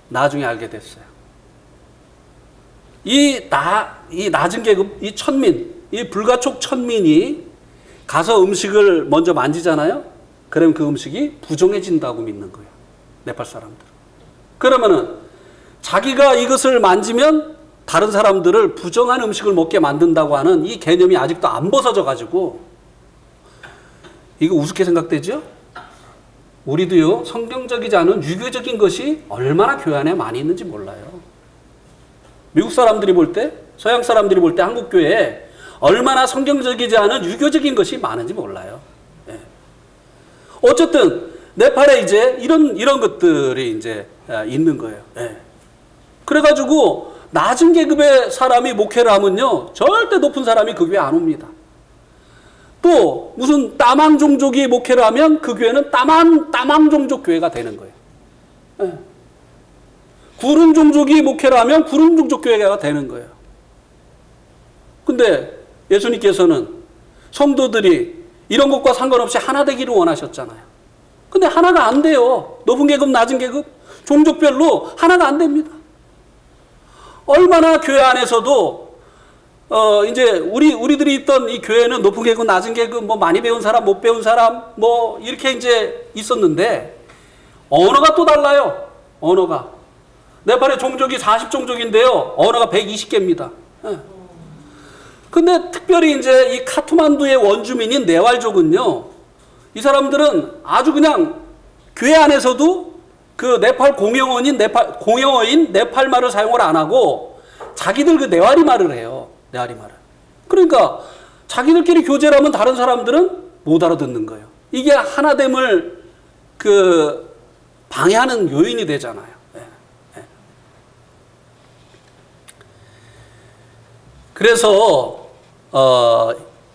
나중에 알게 됐어요. 이 낮은 계급, 이 천민, 이 불가촉 천민이 가서 음식을 먼저 만지잖아요? 그러면 그 음식이 부정해진다고 믿는 거예요. 네팔 사람들. 그러면은 자기가 이것을 만지면 다른 사람들을 부정한 음식을 먹게 만든다고 하는 이 개념이 아직도 안 벗어져 가지고, 이거 우습게 생각되죠? 우리도요, 성경적이지 않은 유교적인 것이 얼마나 교회 안에 많이 있는지 몰라요. 미국 사람들이 볼 때, 서양 사람들이 볼 때 한국 교회에 얼마나 성경적이지 않은 유교적인 것이 많은지 몰라요. 예. 어쨌든 네팔에 이제 이런 것들이 이제 있는 거예요. 예. 그래가지고 낮은 계급의 사람이 목회를 하면요, 절대 높은 사람이 그 교회 안 옵니다. 또 무슨 따망 종족이 목회를 하면 그 교회는 따망 종족 교회가 되는 거예요. 예. 구름 종족이 목회를 하면 구름 종족 교회가 되는 거예요. 근데 예수님께서는 성도들이 이런 것과 상관없이 하나 되기를 원하셨잖아요. 근데 하나가 안 돼요. 높은 계급, 낮은 계급, 종족별로 하나가 안 됩니다. 얼마나 교회 안에서도 이제 우리들이 있던 이 교회는 높은 계급, 낮은 계급, 뭐 많이 배운 사람, 못 배운 사람, 뭐 이렇게 이제 있었는데, 언어가 또 달라요. 언어가. 네팔의 종족이 40종족인데요. 언어가 120개입니다. 예. 근데 특별히 이제 이 카트만두의 원주민인 네왈족은요, 이 사람들은 아주 그냥 교회 안에서도 그 네팔 공용어인 네팔 말을 사용을 안 하고 자기들 그 네와리 말을 해요. 네와리 말을. 그러니까 자기들끼리 교제를 하면 다른 사람들은 못 알아듣는 거예요. 이게 하나됨을 방해하는 요인이 되잖아요. 예. 예. 그래서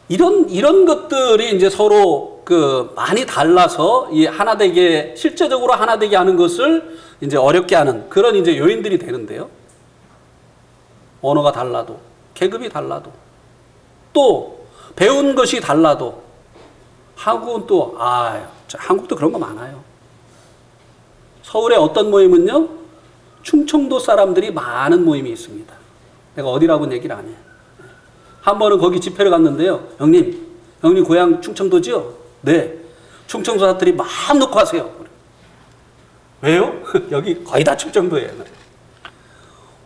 이런 것들이 이제 서로 많이 달라서 이 하나되게, 실제적으로 하나되게 하는 것을 이제 어렵게 하는 그런 이제 요인들이 되는데요. 언어가 달라도, 계급이 달라도, 또 배운 것이 달라도, 한국은 또, 한국도 그런 거 많아요. 서울의 어떤 모임은요, 충청도 사람들이 많은 모임이 있습니다. 내가 어디라고는 얘기를 안 해요. 한 번은 거기 집회를 갔는데요. 형님 고향 충청도죠? 네. 충청도 사람들이 마음 놓고 하세요. 왜요? 여기 거의 다 충청도예요.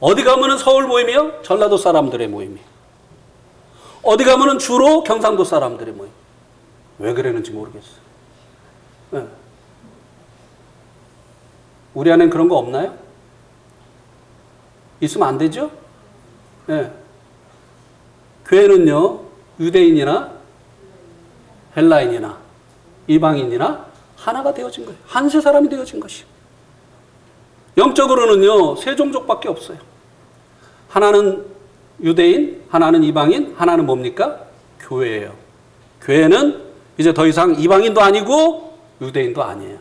어디 가면은 서울 모임이요? 전라도 사람들의 모임이에요. 어디 가면은 주로 경상도 사람들의 모임. 왜 그러는지 모르겠어요. 네. 우리 안엔 그런 거 없나요? 있으면 안 되죠? 네. 교회는요, 유대인이나 헬라인이나 이방인이나 하나가 되어진 거예요. 한 세 사람이 되어진 것이요. 영적으로는요, 세 종족밖에 없어요. 하나는 유대인, 하나는 이방인, 하나는 뭡니까? 교회예요. 교회는 이제 더 이상 이방인도 아니고 유대인도 아니에요.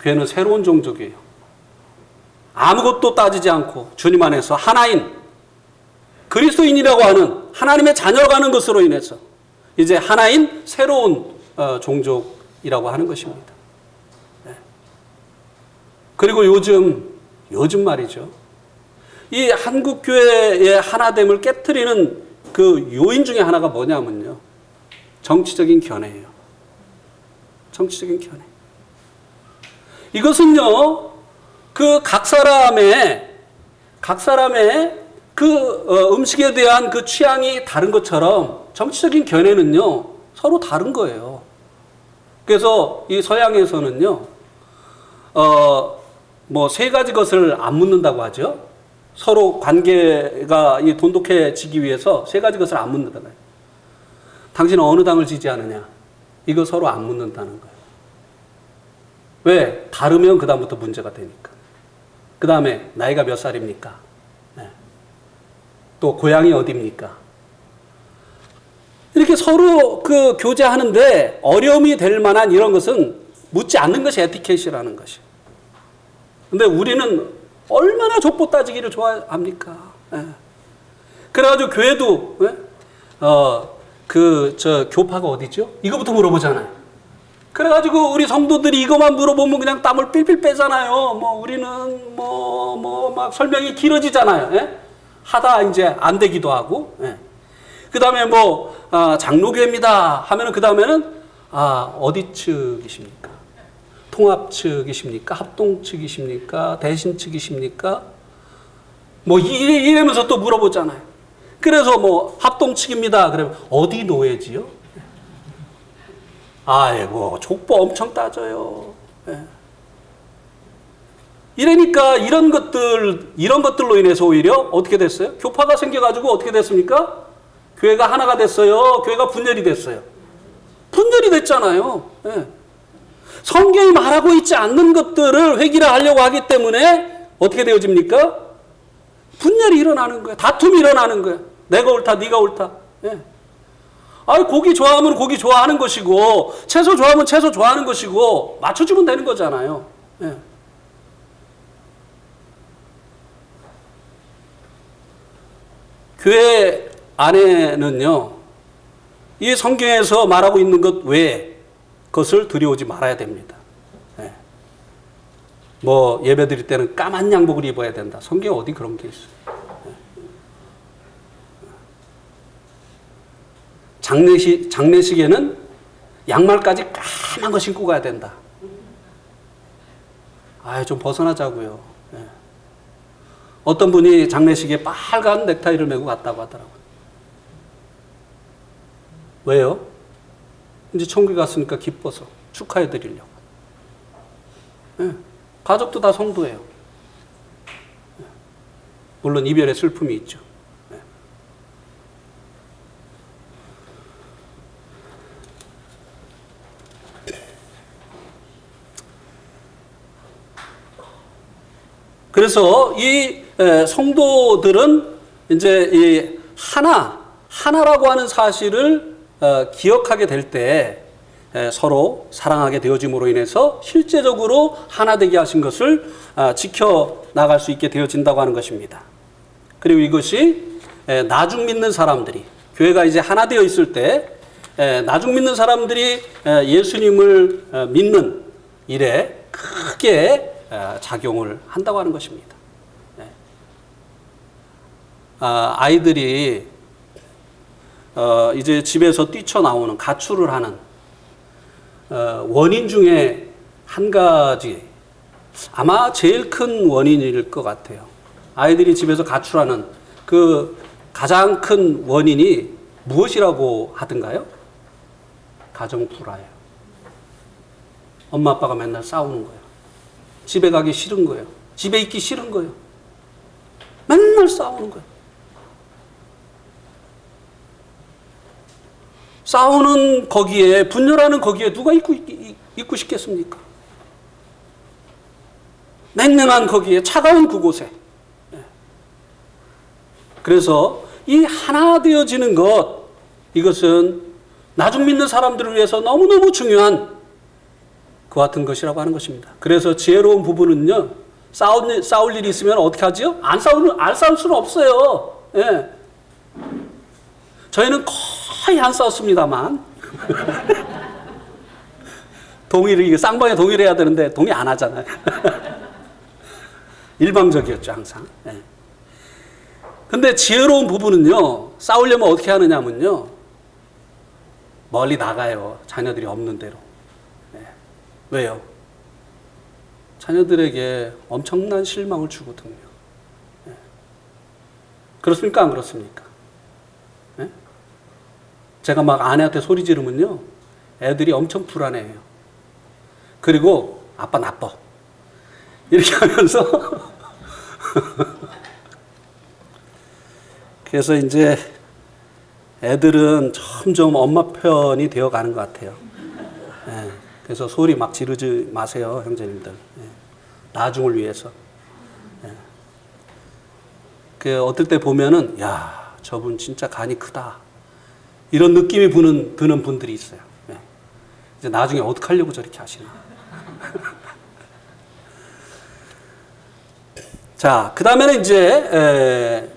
교회는 새로운 종족이에요. 아무것도 따지지 않고 주님 안에서 하나인 그리스도인이라고 하는 하나님의 자녀가 하는 것으로 인해서 이제 하나인 새로운 종족이라고 하는 것입니다. 네. 그리고 요즘 말이죠. 이 한국 교회의 하나됨을 깨트리는 그 요인 중에 하나가 뭐냐면요. 정치적인 견해예요. 정치적인 견해. 이것은요, 각 사람의 그 음식에 대한 그 취향이 다른 것처럼 정치적인 견해는요, 서로 다른 거예요. 그래서 이 서양에서는요, 뭐 세 가지 것을 안 묻는다고 하죠. 서로 관계가 돈독해지기 위해서 세 가지 것을 안 묻는다고 해요. 당신은 어느 당을 지지하느냐? 이거 서로 안 묻는다는 거예요. 왜? 다르면 그다음부터 문제가 되니까. 그 다음에 나이가 몇 살입니까? 네. 또 고향이 어디입니까? 이렇게 서로 그 교제하는데 어려움이 될 만한 이런 것은 묻지 않는 것이 에티켓이라는 것이에요. 근데 우리는 얼마나 족보 따지기를 좋아합니까? 네. 그래가지고 교회도, 네? 교파가 어디죠? 이거부터 물어보잖아요. 그래가지고 우리 성도들이 이것만 물어보면 그냥 땀을 삘삘 빼잖아요. 우리는 막 설명이 길어지잖아요. 예? 하다 이제 안 되기도 하고. 예. 그 다음에 장로교회입니다 하면은 그 다음에는 어디 측이십니까? 통합 측이십니까? 합동 측이십니까? 대신 측이십니까? 이러면서 또 물어보잖아요. 그래서 합동 측입니다. 그러면 어디 노예지요? 아이고, 족보 엄청 따져요. 예. 이러니까 이런 것들로 인해서 오히려 어떻게 됐어요? 교파가 생겨가지고 어떻게 됐습니까? 교회가 하나가 됐어요. 교회가 분열이 됐어요. 분열이 됐잖아요. 예. 성경이 말하고 있지 않는 것들을 획일화하려고 하기 때문에 어떻게 되어집니까? 분열이 일어나는 거예요. 다툼이 일어나는 거예요. 내가 옳다, 네가 옳다. 예. 고기 좋아하면 고기 좋아하는 것이고 채소 좋아하면 채소 좋아하는 것이고 맞춰주면 되는 거잖아요. 예. 교회 안에는요, 이 성경에서 말하고 있는 것 외에 것을 들여오지 말아야 됩니다. 예. 예배 드릴 때는 까만 양복을 입어야 된다. 성경에 어디 그런 게 있어요? 장례식에는 양말까지 까만 거 신고 가야 된다. 좀 벗어나자고요. 예. 어떤 분이 장례식에 빨간 넥타이를 메고 갔다고 하더라고요. 왜요? 이제 천국에 갔으니까 기뻐서 축하해 드리려고. 예. 가족도 다 성도예요. 예. 물론 이별의 슬픔이 있죠. 그래서 이 성도들은 이제 이 하나라고 하는 사실을 기억하게 될 때 서로 사랑하게 되어짐으로 인해서 실제적으로 하나 되게 하신 것을 지켜나갈 수 있게 되어진다고 하는 것입니다. 그리고 이것이 나중 믿는 사람들이, 교회가 이제 하나 되어 있을 때 나중 믿는 사람들이 예수님을 믿는 일에 크게 작용을 한다고 하는 것입니다. 아이들이 이제 집에서 뛰쳐나오는, 가출을 하는 원인 중에 한 가지, 아마 제일 큰 원인일 것 같아요. 아이들이 집에서 가출하는 그 가장 큰 원인이 무엇이라고 하던가요? 가정 불화예요. 엄마 아빠가 맨날 싸우는 거예요. 집에 가기 싫은 거예요. 집에 있기 싫은 거예요. 맨날 싸우는 거예요. 싸우는 거기에, 분열하는 거기에 누가 있고 싶겠습니까? 냉랭한 거기에 차가운 그곳에. 그래서 이 하나 되어지는 것, 이것은 나중 믿는 사람들을 위해서 너무너무 중요한 그와 같은 것이라고 하는 것입니다. 그래서 지혜로운 부부는요, 싸울 일이 있으면 어떻게 하죠? 안 싸울 수는 없어요. 예. 저희는 거의 안 싸웠습니다만. 동의를, 쌍방에 동의를 해야 되는데 동의 안 하잖아요. 일방적이었죠, 항상. 예. 근데 지혜로운 부부는요, 싸우려면 어떻게 하느냐면요, 멀리 나가요. 자녀들이 없는 대로. 예. 왜요? 자녀들에게 엄청난 실망을 주거든요. 예. 그렇습니까? 안 그렇습니까? 예? 제가 막 아내한테 소리 지르면요, 애들이 엄청 불안해해요. 그리고 아빠 나빠. 이렇게 하면서 그래서 이제 애들은 점점 엄마 편이 되어가는 것 같아요. 예, 그래서 소리 막 지르지 마세요, 형제님들. 예, 나중을 위해서. 예. 그 어떨 때 보면은, 야, 저분 진짜 간이 크다, 이런 느낌이 드는 분들이 있어요. 예. 이제 나중에 어떻게 하려고 저렇게 하시나. 자, 그 다음에는 이제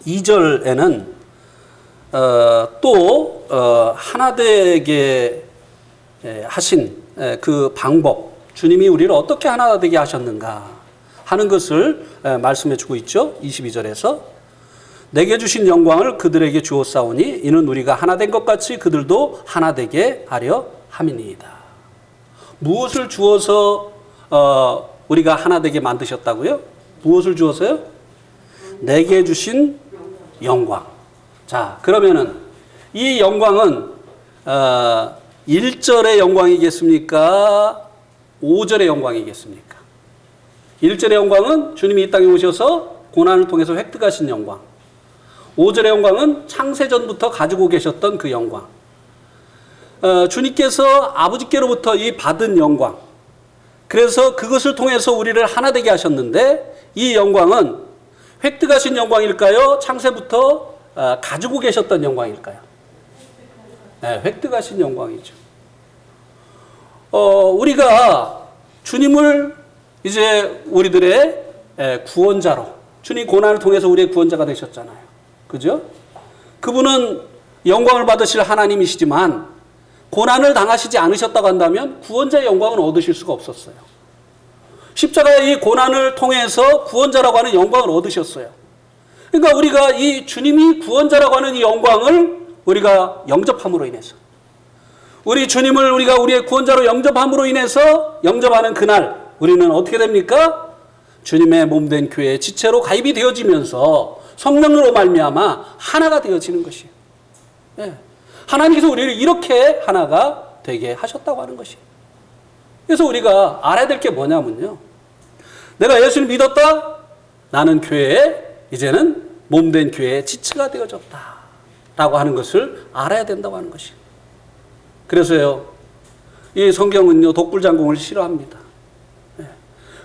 2절에는 또 하나 되게 하신 그 방법, 주님이 우리를 어떻게 하나 되게 하셨는가 하는 것을 말씀해 주고 있죠. 22절에서 내게 주신 영광을 그들에게 주었사오니 이는 우리가 하나 된 것 같이 그들도 하나 되게 하려 함이니이다. 무엇을 주어서 우리가 하나 되게 만드셨다고요? 무엇을 주어서요? 내게 주신 영광. 자, 그러면은 이 영광은 1절의 영광이겠습니까? 5절의 영광이겠습니까? 1절의 영광은 주님이 이 땅에 오셔서 고난을 통해서 획득하신 영광. 5절의 영광은 창세전부터 가지고 계셨던 그 영광. 주님께서 아버지께로부터 이 받은 영광. 그래서 그것을 통해서 우리를 하나 되게 하셨는데 이 영광은 획득하신 영광일까요? 창세부터 가지고 계셨던 영광일까요? 네, 획득하신 영광이죠. 우리가 주님을 이제 우리들의 구원자로, 주님 고난을 통해서 우리의 구원자가 되셨잖아요. 그죠? 그분은 영광을 받으실 하나님이시지만 고난을 당하시지 않으셨다고 한다면 구원자의 영광은 얻으실 수가 없었어요. 십자가의 이 고난을 통해서 구원자라고 하는 영광을 얻으셨어요. 그러니까 우리가 이 주님이 구원자라고 하는 이 영광을 우리가 영접함으로 인해서, 우리 주님을 우리가 우리의 구원자로 영접함으로 인해서 영접하는 그날 우리는 어떻게 됩니까? 주님의 몸된 교회의 지체로 가입이 되어지면서 성령으로 말미암아 하나가 되어지는 것이에요. 예. 하나님께서 우리를 이렇게 하나가 되게 하셨다고 하는 것이에요. 그래서 우리가 알아야 될 게 뭐냐면요, 내가 예수를 믿었다, 나는 교회에 이제는 몸된 교회의 지체가 되어졌다 라고 하는 것을 알아야 된다고 하는 것이에요. 그래서요, 이 성경은요 독불장군을 싫어합니다. 예.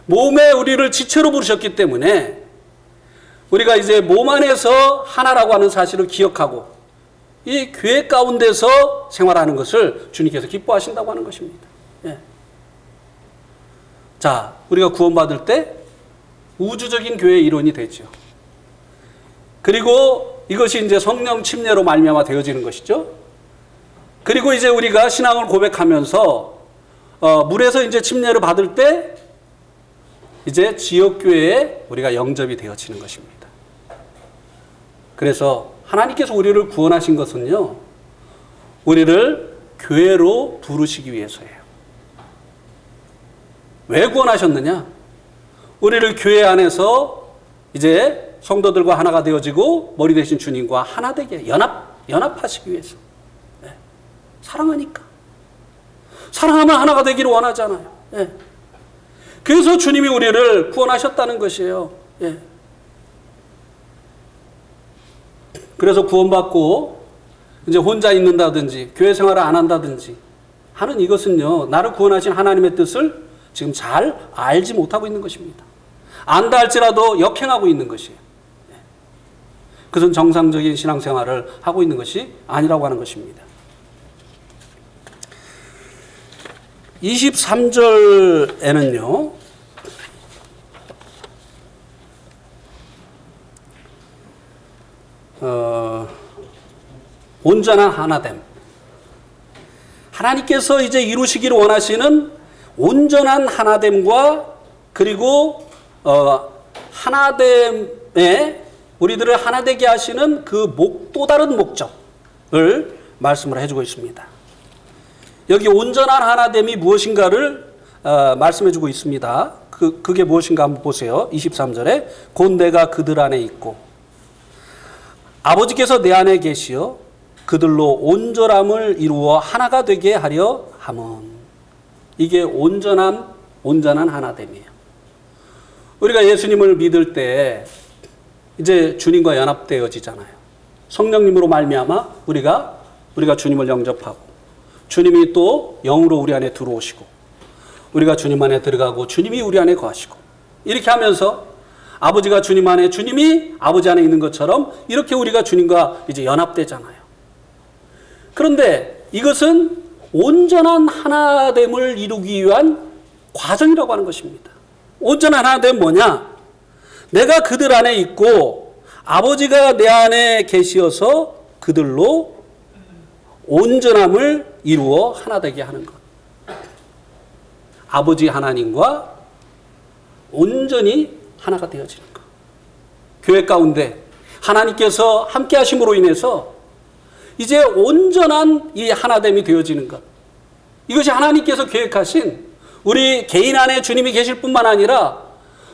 몸에 우리를 지체로 부르셨기 때문에 우리가 이제 몸 안에서 하나라고 하는 사실을 기억하고 이 교회 가운데서 생활하는 것을 주님께서 기뻐하신다고 하는 것입니다. 예. 자, 우리가 구원받을 때 우주적인 교회의 이론이 되죠. 그리고 이것이 이제 성령 침례로 말미암아 되어지는 것이죠. 그리고 이제 우리가 신앙을 고백하면서 물에서 이제 침례를 받을 때 이제 지역교회에 우리가 영접이 되어지는 것입니다. 그래서 하나님께서 우리를 구원하신 것은요, 우리를 교회로 부르시기 위해서예요. 왜 구원하셨느냐? 우리를 교회 안에서 이제 성도들과 하나가 되어지고 머리 되신 주님과 하나 되게 연합하시기 위해서. 네. 사랑하니까. 사랑하면 하나가 되기를 원하잖아요. 네. 그래서 주님이 우리를 구원하셨다는 것이에요. 예. 그래서 구원받고 이제 혼자 있는다든지 교회 생활을 안 한다든지 하는 이것은요, 나를 구원하신 하나님의 뜻을 지금 잘 알지 못하고 있는 것입니다. 안다 할지라도 역행하고 있는 것이에요. 그것은 정상적인 신앙생활을 하고 있는 것이 아니라고 하는 것입니다. 23절에는요, 온전한 하나됨. 하나님께서 이제 이루시기를 원하시는 온전한 하나됨과 그리고 하나됨에 우리들을 하나되게 하시는 그 또 다른 목적을 말씀을 해주고 있습니다. 여기 온전한 하나됨이 무엇인가를 말씀해주고 있습니다. 그게 무엇인가 한번 보세요. 23절에 곧 내가 그들 안에 있고 아버지께서 내 안에 계시어 그들로 온전함을 이루어 하나가 되게 하려 함은. 이게 온전한 하나됨이에요. 우리가 예수님을 믿을 때 이제 주님과 연합되어지잖아요. 성령님으로 말미암아 우리가 주님을 영접하고 주님이 또 영으로 우리 안에 들어오시고 우리가 주님 안에 들어가고 주님이 우리 안에 거하시고 이렇게 하면서 아버지가 주님 안에 주님이 아버지 안에 있는 것처럼 이렇게 우리가 주님과 이제 연합되잖아요. 그런데 이것은 온전한 하나됨을 이루기 위한 과정이라고 하는 것입니다. 온전한 하나됨은 뭐냐? 내가 그들 안에 있고 아버지가 내 안에 계시어서 그들로 온전함을 이루어 하나 되게 하는 것. 아버지 하나님과 온전히 하나가 되어지는 것. 교회 가운데 하나님께서 함께 하심으로 인해서 이제 온전한 이 하나됨이 되어지는 것. 이것이 하나님께서 계획하신 우리 개인 안에 주님이 계실 뿐만 아니라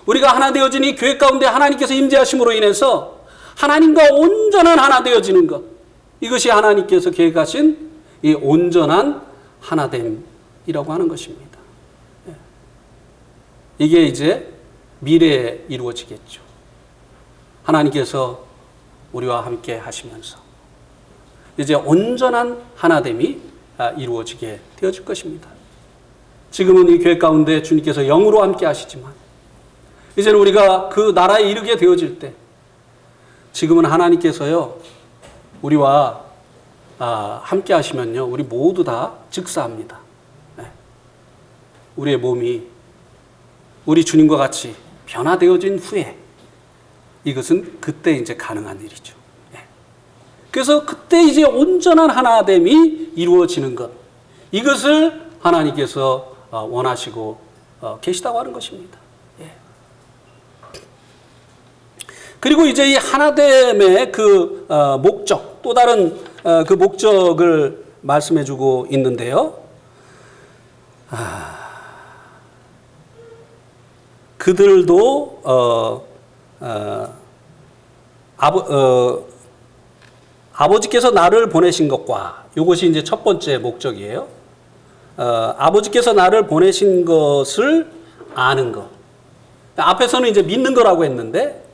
우리가 하나 되어진 이 교회 가운데 하나님께서 임재하심으로 인해서 하나님과 온전한 하나 되어지는 것. 이것이 하나님께서 계획하신 이 온전한 하나됨이라고 하는 것입니다. 이게 이제 미래에 이루어지겠죠. 하나님께서 우리와 함께 하시면서 이제 온전한 하나됨이 이루어지게 되어질 것입니다. 지금은 이 교회 가운데 주님께서 영으로 함께 하시지만 이제는 우리가 그 나라에 이르게 되어질 때 지금은 하나님께서요 우리와 함께 하시면요 우리 모두 다 즉사합니다. 우리의 몸이 우리 주님과 같이 변화되어진 후에 이것은 그때 이제 가능한 일이죠. 그래서 그때 이제 온전한 하나됨이 이루어지는 것, 이것을 하나님께서 원하시고 계시다고 하는 것입니다. 그리고 이제 이 하나됨의 그 목적, 또 다른 그 목적을 말씀해주고 있는데요. 그들도 아버지께서 나를 보내신 것과 이것이 이제 첫 번째 목적이에요. 아버지께서 나를 보내신 것을 아는 것. 앞에서는 이제 믿는 거라고 했는데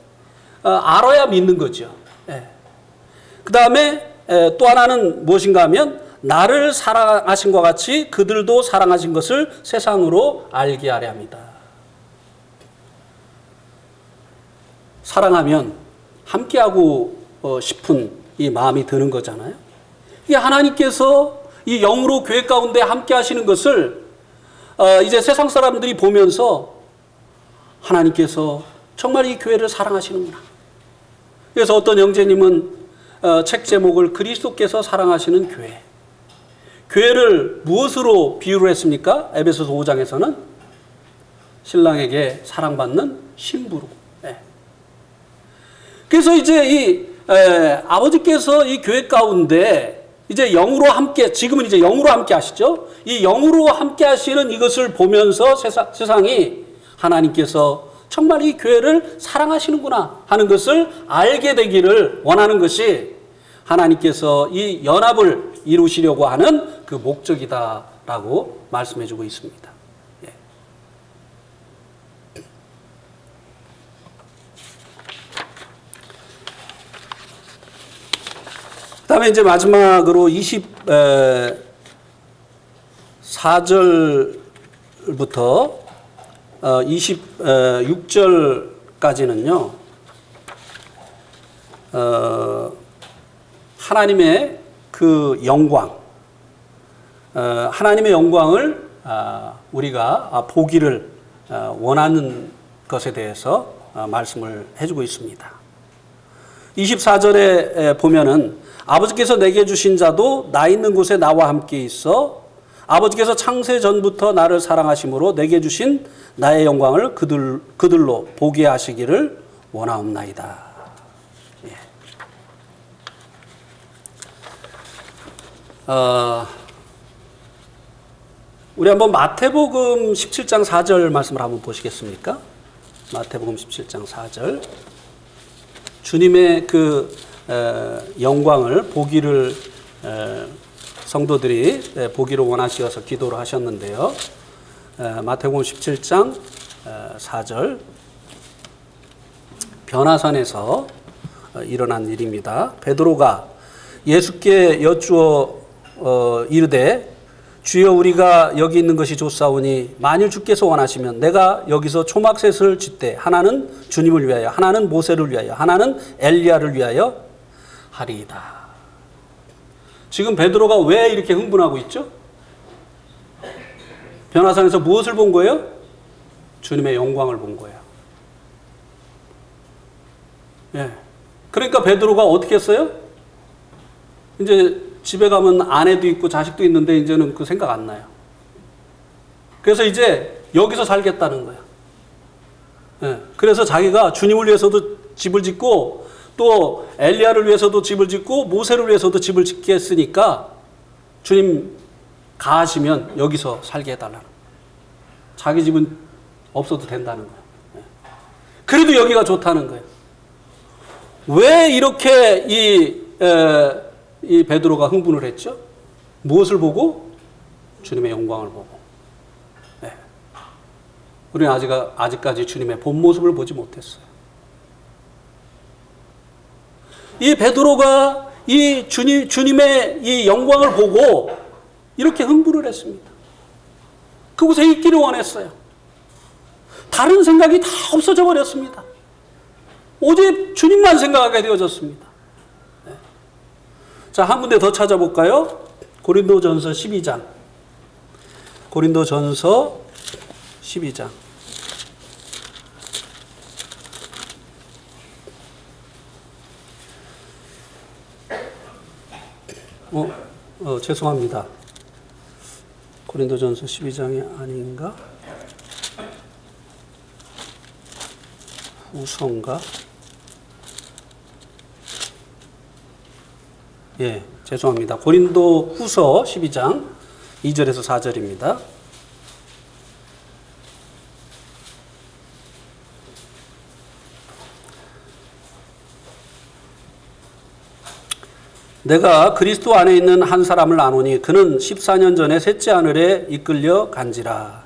알아야 믿는 거죠. 그 다음에 또 하나는 무엇인가 하면 나를 사랑하신 것 같이 그들도 사랑하신 것을 세상으로 알게 하려 합니다. 사랑하면 함께하고 싶은 이 마음이 드는 거잖아요. 이 하나님께서 이 영으로 교회 가운데 함께 하시는 것을 이제 세상 사람들이 보면서 하나님께서 정말 이 교회를 사랑하시는구나. 그래서 어떤 형제님은 책 제목을 그리스도께서 사랑하시는 교회. 교회를 무엇으로 비유를 했습니까? 에베소서 5장에서는 신랑에게 사랑받는 신부로. 그래서 이제 이 아버지께서 이 교회 가운데 이제 영으로 함께, 지금은 이제 영으로 함께 하시죠. 이 영으로 함께 하시는 이것을 보면서 세상이 하나님께서 정말 이 교회를 사랑하시는구나 하는 것을 알게 되기를 원하는 것이 하나님께서 이 연합을 이루시려고 하는 그 목적이다라고 말씀해주고 있습니다. 다음에 이제 마지막으로 24절부터 26절까지는요, 하나님의 그 영광, 하나님의 영광을 우리가 보기를 원하는 것에 대해서 말씀을 해주고 있습니다. 24절에 보면은 아버지께서 내게 주신 자도 나 있는 곳에 나와 함께 있어 아버지께서 창세 전부터 나를 사랑하심으로 내게 주신 나의 영광을 그들로 보게 하시기를 원하옵나이다. 예. 우리 한번 마태복음 17장 4절 말씀을 한번 보시겠습니까? 마태복음 17장 4절. 주님의 그 영광을 보기를 성도들이 보기를 원하시어서 기도를 하셨는데요. 마태복음 17장 4절. 변화산에서 일어난 일입니다. 베드로가 예수께 여쭈어 이르되 주여 우리가 여기 있는 것이 좋사오니 만일 주께서 원하시면 내가 여기서 초막셋을 짓되 하나는 주님을 위하여 하나는 모세를 위하여 하나는 엘리야를 위하여 하리이다. 지금 베드로가 왜 이렇게 흥분하고 있죠? 변화산에서 무엇을 본 거예요? 주님의 영광을 본 거예요. 예. 그러니까 베드로가 어떻게 했어요? 이제 집에 가면 아내도 있고 자식도 있는데 이제는 그 생각 안 나요. 그래서 이제 여기서 살겠다는 거예요. 예. 그래서 자기가 주님을 위해서도 집을 짓고 또 엘리야를 위해서도 집을 짓고 모세를 위해서도 집을 짓게 했으니까 주님 가하시면 여기서 살게 해달라는 거예요. 자기 집은 없어도 된다는 거예요. 예. 그래도 여기가 좋다는 거예요. 왜 이렇게 이 베드로가 흥분을 했죠? 무엇을 보고? 주님의 영광을 보고. 네. 우리는 아직까지 주님의 본 모습을 보지 못했어요. 이 베드로가 이 주님의 이 영광을 보고 이렇게 흥분을 했습니다. 그곳에 있기를 원했어요. 다른 생각이 다 없어져 버렸습니다. 오직 주님만 생각하게 되어졌습니다. 네. 자, 한 군데 더 찾아볼까요? 고린도전서 12장. 고린도전서 12장. 죄송합니다. 고린도전서 12장이 아닌가? 후서인가? 예, 죄송합니다. 고린도 후서 12장 2절에서 4절입니다. 내가 그리스도 안에 있는 한 사람을 아노니 그는 14년 전에 셋째 하늘에 이끌려 간자라.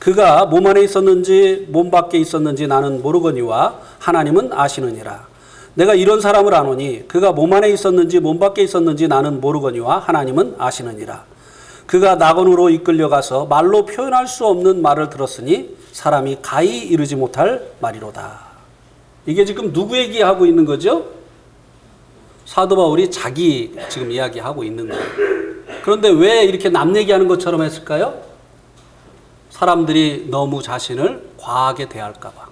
그가 몸 안에 있었는지 몸 밖에 있었는지 나는 모르거니와 하나님은 아시느니라. 내가 이런 사람을 아노니 그가 몸 안에 있었는지 몸 밖에 있었는지 나는 모르거니와 하나님은 아시느니라. 그가 낙원으로 이끌려가서 말로 표현할 수 없는 말을 들었으니 사람이 가히 이르지 못할 말이로다. 이게 지금 누구 얘기하고 있는 거죠? 사도 바울이 자기 지금 이야기하고 있는 거예요. 그런데 왜 이렇게 남 얘기하는 것처럼 했을까요? 사람들이 너무 자신을 과하게 대할까 봐.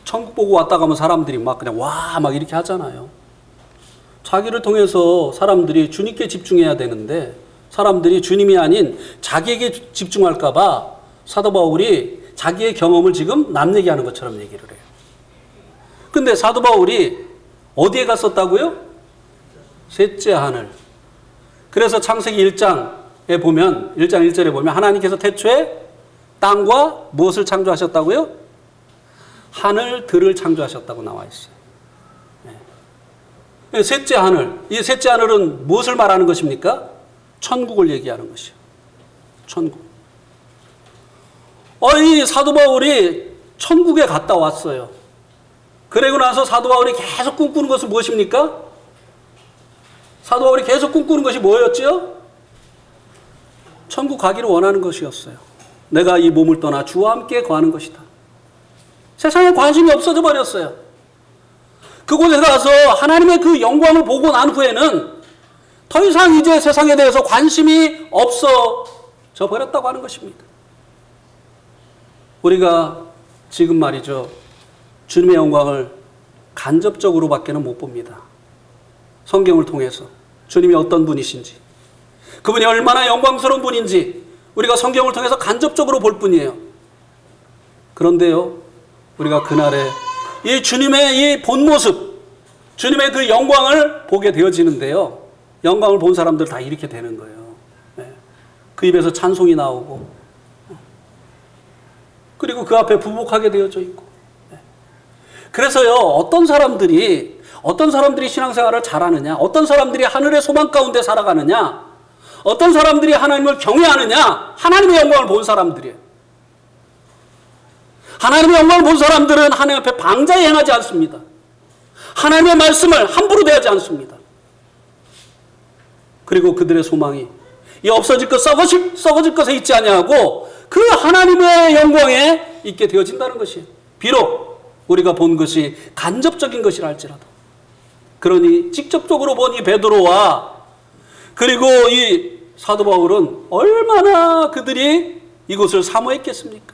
천국 보고 왔다 가면 사람들이 막 그냥 와 막 이렇게 하잖아요. 자기를 통해서 사람들이 주님께 집중해야 되는데 사람들이 주님이 아닌 자기에게 집중할까 봐 사도 바울이 자기의 경험을 지금 남 얘기하는 것처럼 얘기를 해요. 근데 사도 바울이 어디에 갔었다고요? 셋째 하늘. 그래서 창세기 1장에 보면 1장 1절에 보면 하나님께서 태초에 땅과 무엇을 창조하셨다고요? 하늘들을 창조하셨다고 나와 있어요. 네. 셋째 하늘. 이 셋째 하늘은 무엇을 말하는 것입니까? 천국을 얘기하는 것이요. 천국. 이 사도 바울이 천국에 갔다 왔어요. 그러고 나서 사도 바울이 계속 꿈꾸는 것은 무엇입니까? 사도 바울이 계속 꿈꾸는 것이 뭐였죠? 천국 가기를 원하는 것이었어요. 내가 이 몸을 떠나 주와 함께 거하는 것이다. 세상에 관심이 없어져 버렸어요. 그곳에 가서 하나님의 그 영광을 보고 난 후에는 더 이상 이제 세상에 대해서 관심이 없어져 버렸다고 하는 것입니다. 우리가 지금 말이죠, 주님의 영광을 간접적으로밖에는 못 봅니다. 성경을 통해서 주님이 어떤 분이신지, 그분이 얼마나 영광스러운 분인지 우리가 성경을 통해서 간접적으로 볼 뿐이에요. 그런데요, 우리가 그날에 이 주님의 이 본 모습, 주님의 그 영광을 보게 되어지는데요, 영광을 본 사람들 다 이렇게 되는 거예요. 그 입에서 찬송이 나오고, 그리고 그 앞에 부복하게 되어져 있고. 그래서요, 어떤 사람들이 신앙생활을 잘하느냐, 어떤 사람들이 하늘의 소망 가운데 살아가느냐, 어떤 사람들이 하나님을 경외하느냐, 하나님의 영광을 본 사람들이에요. 하나님의 영광을 본 사람들은 하나님 앞에 방자에 행하지 않습니다. 하나님의 말씀을 함부로 대하지 않습니다. 그리고 그들의 소망이 이 없어질 것, 썩어질 것에 있지 아니하고 그 하나님의 영광에 있게 되어진다는 것이에요. 비록 우리가 본 것이 간접적인 것이라 할지라도. 그러니 직접적으로 본 이 베드로와 그리고 이 사도 바울은 얼마나 그들이 이곳을 사모했겠습니까?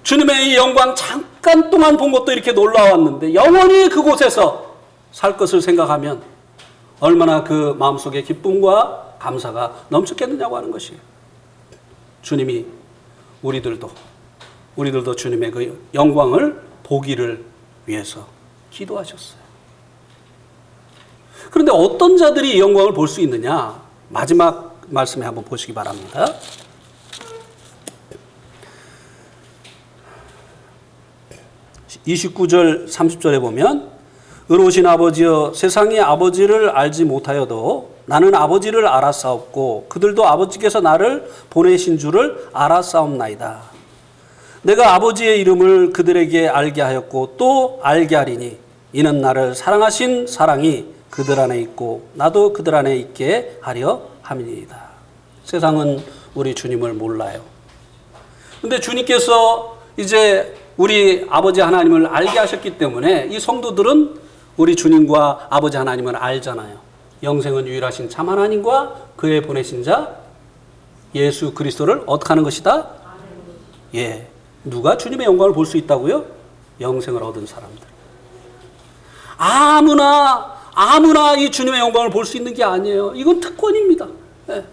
주님의 이 영광 잠깐 동안 본 것도 이렇게 놀라웠는데 영원히 그곳에서 살 것을 생각하면 얼마나 그 마음속에 기쁨과 감사가 넘쳤겠느냐고 하는 것이에요. 주님이 우리들도 주님의 그 영광을 보기를 위해서 기도하셨어요. 그런데 어떤 자들이 이 영광을 볼 수 있느냐? 마지막 말씀에 한번 보시기 바랍니다. 29절 30절에 보면 의로우신 아버지여 세상이 아버지를 알지 못하여도 나는 아버지를 알았사옵고 그들도 아버지께서 나를 보내신 줄을 알았사옵나이다. 내가 아버지의 이름을 그들에게 알게 하였고 또 알게 하리니 이는 나를 사랑하신 사랑이 그들 안에 있고 나도 그들 안에 있게 하려 함이니이다. 세상은 우리 주님을 몰라요. 근데 주님께서 이제 우리 아버지 하나님을 알게 하셨기 때문에 이 성도들은 우리 주님과 아버지 하나님을 알잖아요. 영생은 유일하신 참 하나님과 그의 보내신 자 예수 그리스도를 어떻게 하는 것이다? 예. 누가 주님의 영광을 볼 수 있다고요? 영생을 얻은 사람들. 아무나 이 주님의 영광을 볼 수 있는 게 아니에요. 이건 특권입니다. 예.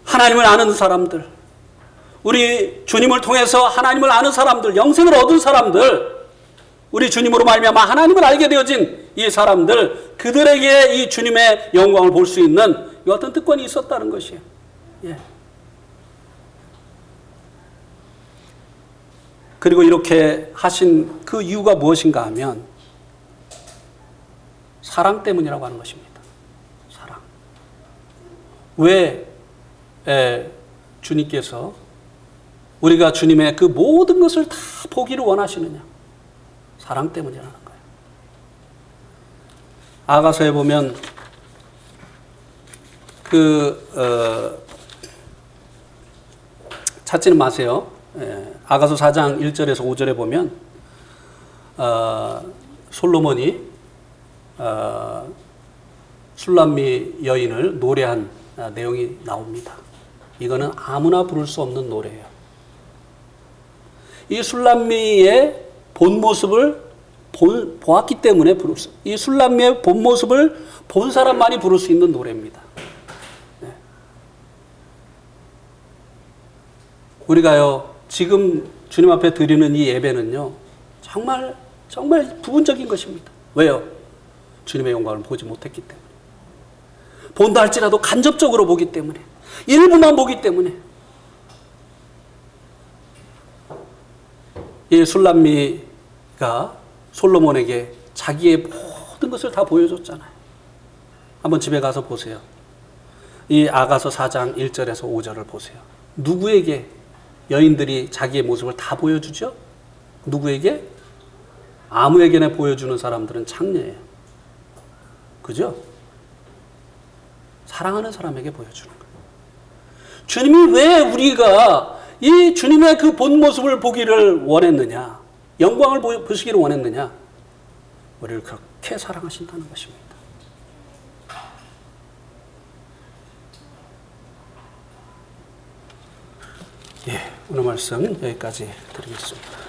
하나님을 아는 사람들, 우리 주님을 통해서 하나님을 아는 사람들, 영생을 얻은 사람들, 우리 주님으로 말미암아 하나님을 알게 되어진 이 사람들, 그들에게 이 주님의 영광을 볼 수 있는 이 어떤 특권이 있었다는 것이에요. 예. 그리고 이렇게 하신 그 이유가 무엇인가 하면 사랑 때문이라고 하는 것입니다. 사랑. 왜 주님께서 우리가 주님의 그 모든 것을 다 보기를 원하시느냐? 사랑 때문이라는 거예요. 아가서에 보면 찾지는 마세요. 아가서 4장 1절에서 5절에 보면 솔로몬이 술람미 여인을 노래한 내용이 나옵니다. 이거는 아무나 부를 수 없는 노래예요. 이 술람미의 본 모습을 보았기 때문에 이 술람미의 본 모습을 본 사람만이 부를 수 있는 노래입니다. 네. 우리가요 지금 주님 앞에 드리는 이 예배는요 정말 부분적인 것입니다. 왜요? 주님의 영광을 보지 못했기 때문에. 본다 할지라도 간접적으로 보기 때문에, 일부만 보기 때문에. 이 술람미가 솔로몬에게 자기의 모든 것을 다 보여줬잖아요. 한번 집에 가서 보세요. 이 아가서 4장 1절에서 5절을 보세요. 누구에게 여인들이 자기의 모습을 다 보여주죠? 누구에게? 아무에게나 보여주는 사람들은 창녀예요. 그죠? 사랑하는 사람에게 보여주는 거예요. 주님이 왜 우리가 이 주님의 그 본 모습을 보기를 원했느냐? 영광을 보시기를 원했느냐? 우리를 그렇게 사랑하신다는 것입니다. 예, 오늘 말씀 여기까지 드리겠습니다.